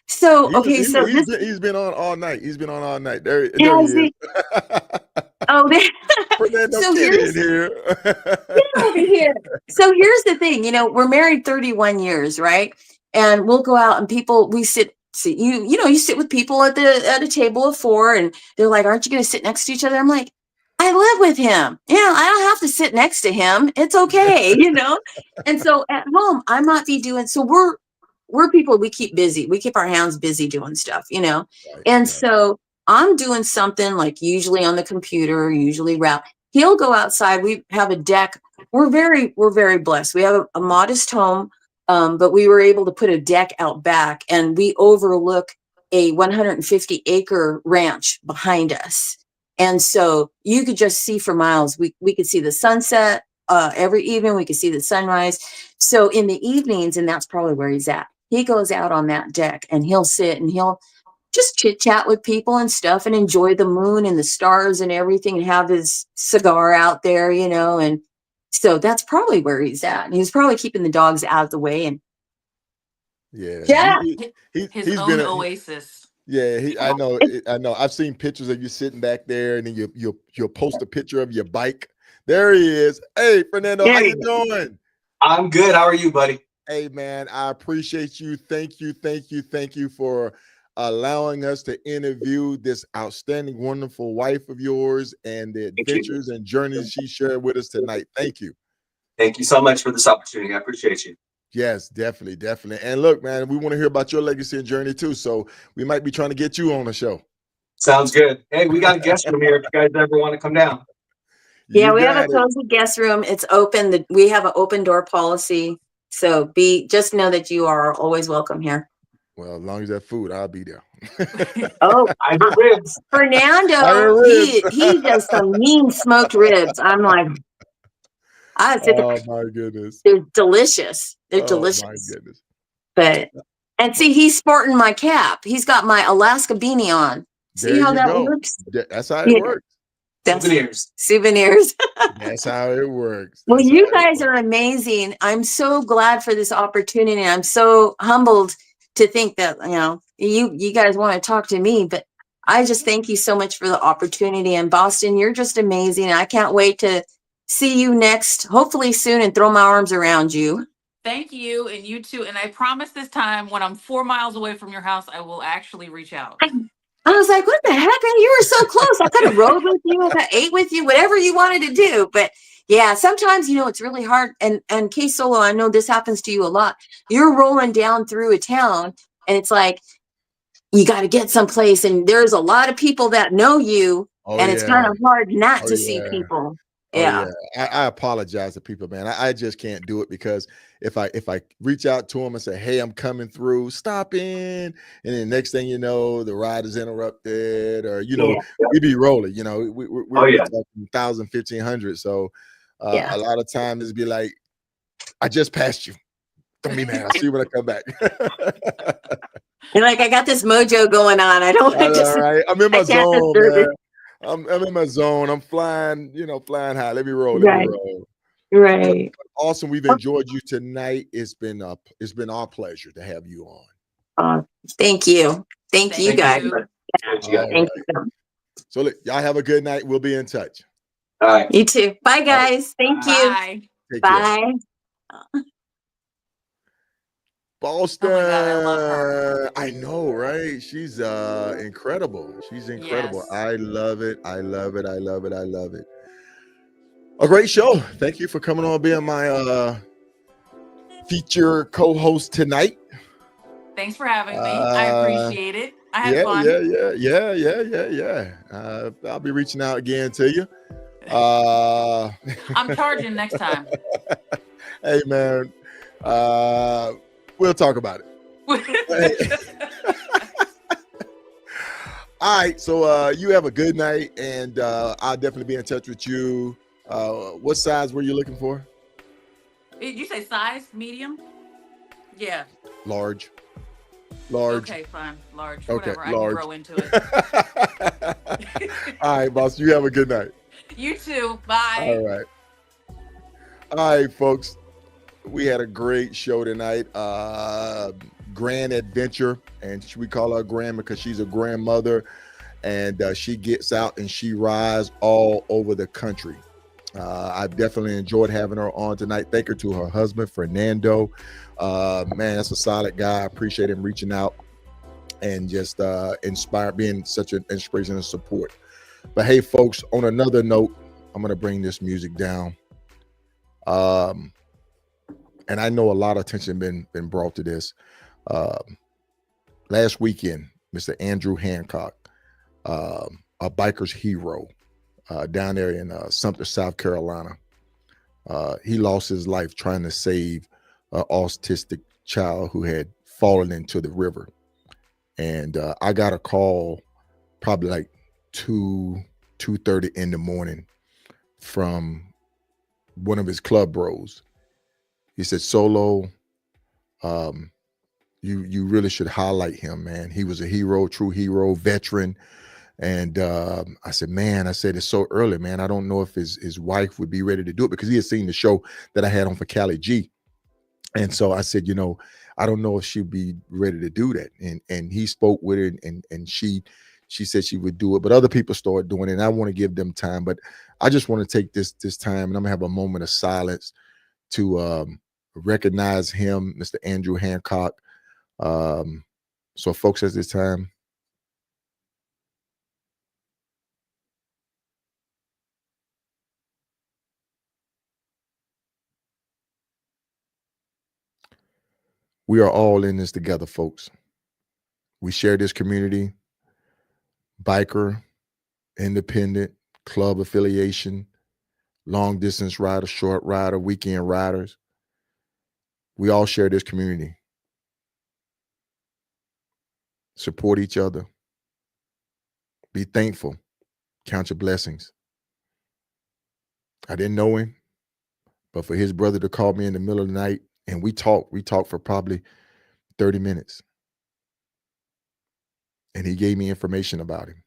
so He was okay, so this he's been on all night. He's been on all night. There he has is. the oh there, Fernando, so get in here's here. over here. So here's the thing, we're married 31 years, right? And we'll go out and we sit you sit with people at a table of four and they're like, "Aren't you going to sit next to each other?" I'm like, "I live with him. I don't have to sit next to him. It's okay." And so at home, I might be doing so we're people, we keep busy. We keep our hands busy doing stuff. Right, And right. so I'm doing something like usually on the computer, usually route. He'll go outside. We have a deck. We're very blessed. We have a modest home, but we were able to put a deck out back, and we overlook a 150-acre ranch behind us. And so you could just see for miles. We could see the sunset every evening. We could see the sunrise. So in the evenings, and that's probably where he's at. He goes out on that deck and he'll sit and he'll just chit chat with people and stuff and enjoy the moon and the stars and everything and have his cigar out there. And so that's probably where he's at. And he's probably keeping the dogs out of the way. And Yeah, yeah, His he's been own a oasis. yeah. yeah, I know. I've seen pictures of you sitting back there, and then you'll post a picture of your bike. There he is. Hey, Fernando, how there you you go. doing? I'm good. How are you, buddy? Hey, man, I appreciate you. Thank you for allowing us to interview this outstanding, wonderful wife of yours and the Thank you. adventures and journeys she shared with us tonight. Thank you. Thank you so much for this opportunity. I appreciate you. Yes, definitely, definitely. And look, man, we want to hear about your legacy and journey too. So we might be trying to get you on the show. Sounds good. Hey, we got a guest room here if you guys ever want to come down. Yeah, You we have a got it. cozy guest room. It's open. We have an open door policy. So just know that you are always welcome here. Well, as long as that food, I'll be there. Oh, I have ribs. Fernando, he does some mean smoked ribs. I'm like, Oh my goodness. they're delicious. They're Oh my delicious. goodness. And see, he's sporting my cap. He's got my Alaska beanie on. See There how you that go. works? That's how it Yeah, works. that's Souvenirs. souvenirs. That's how it works. Well, That's how you it guys works. are amazing. I'm so glad for this opportunity. I'm so humbled to think that you guys want to talk to me, but I just thank you so much for the opportunity. And Boston, you're just amazing. I can't wait to see you next, hopefully soon, and throw my arms around you. Thank you, and you too. And I promise this time, when I'm 4 miles away from your house, I will actually reach out. I was like, what the heck, man? You were so close. I could have rode with you, I could have ate with you, whatever you wanted to do. But yeah, sometimes, it's really hard. And K Solo, I know this happens to you a lot. You're rolling down through a town and it's like, you got to get someplace. And there's a lot of people that know you. Oh And it's yeah. kind of hard not Oh to see yeah. people. Oh Yeah. yeah. I apologize to people, man. I just can't do it because if I reach out to them and say, hey, I'm coming through, stop in, and then next thing you know, the ride is interrupted, or Yeah. we be rolling, Oh, we're yeah. talking 1,000, 1,500. So Yeah. a lot of times it's be like, I just passed you. Don't be mad. I'll see you when I come back. You're like, I got this mojo going on. I don't want to All right. I'm in my I can't zone, disturb man. it. I'm in my zone. I'm flying, flying high. Let me roll. Let Right. me roll. Right. Awesome. We've enjoyed you tonight. It's been our pleasure to have you on. Thank you. Thank you, Thank guys. you. Thanks, you guys. Thank you. So look, y'all have a good night. We'll be in touch. All right. You too. Bye, guys. Thank you. Bye. Take care. Bye. Boston. Oh my God, I love her. I know, right? She's incredible. She's incredible. Yes. I love it. I love it. I love it. I love it. A great show. Thank you for coming on, being my feature co-host tonight. Thanks for having me. I appreciate it. I had fun. Yeah. I'll be reaching out again to you. I'm charging next time. Hey man, we'll talk about it. All right, so you have a good night, and I'll definitely be in touch with you. What size were you looking for? Did you say size? Medium? Yeah. Large. Okay, fine. Large. Okay, Whatever. large. I can grow into it. All right, boss. You have a good night. You too. Bye. All right, folks. We had a great show tonight. Grand adventure, and we call her grand because she's a grandmother, and she gets out and she rides all over the country. I've definitely enjoyed having her on tonight. Thank her to her husband, Fernando. Man, that's a solid guy. I appreciate him reaching out and just being such an inspiration and support. But hey, folks, on another note, I'm going to bring this music down. And I know a lot of attention been brought to this. Last weekend, Mr. Andrew Hancock, a biker's hero, down there in Sumter, South Carolina. He lost his life trying to save an autistic child who had fallen into the river. And I got a call probably like 2:30 in the morning from one of his club bros. He said, Solo, you really should highlight him, man. He was a hero, true hero, veteran. And I said, it's so early, man. I don't know if his wife would be ready to do it, because he had seen the show that I had on for Cali G. And so I said, I don't know if she'd be ready to do that. And he spoke with her, and she said she would do it, but other people started doing it, and I want to give them time. But I just want to take this time, and I'm gonna have a moment of silence to recognize him, Mr. Andrew Hancock. So folks, at this time, we are all in this together, folks. We share this community, biker, independent, club affiliation, long distance rider, short rider, weekend riders. We all share this community. Support each other. Be thankful. Count your blessings. I didn't know him, but for his brother to call me in the middle of the night, and we talked for probably 30 minutes. And he gave me information about him.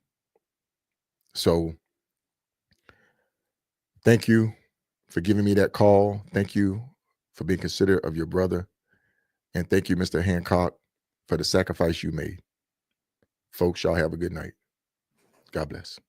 So thank you for giving me that call. Thank you for being considerate of your brother. And thank you, Mr. Hancock, for the sacrifice you made. Folks, y'all have a good night. God bless.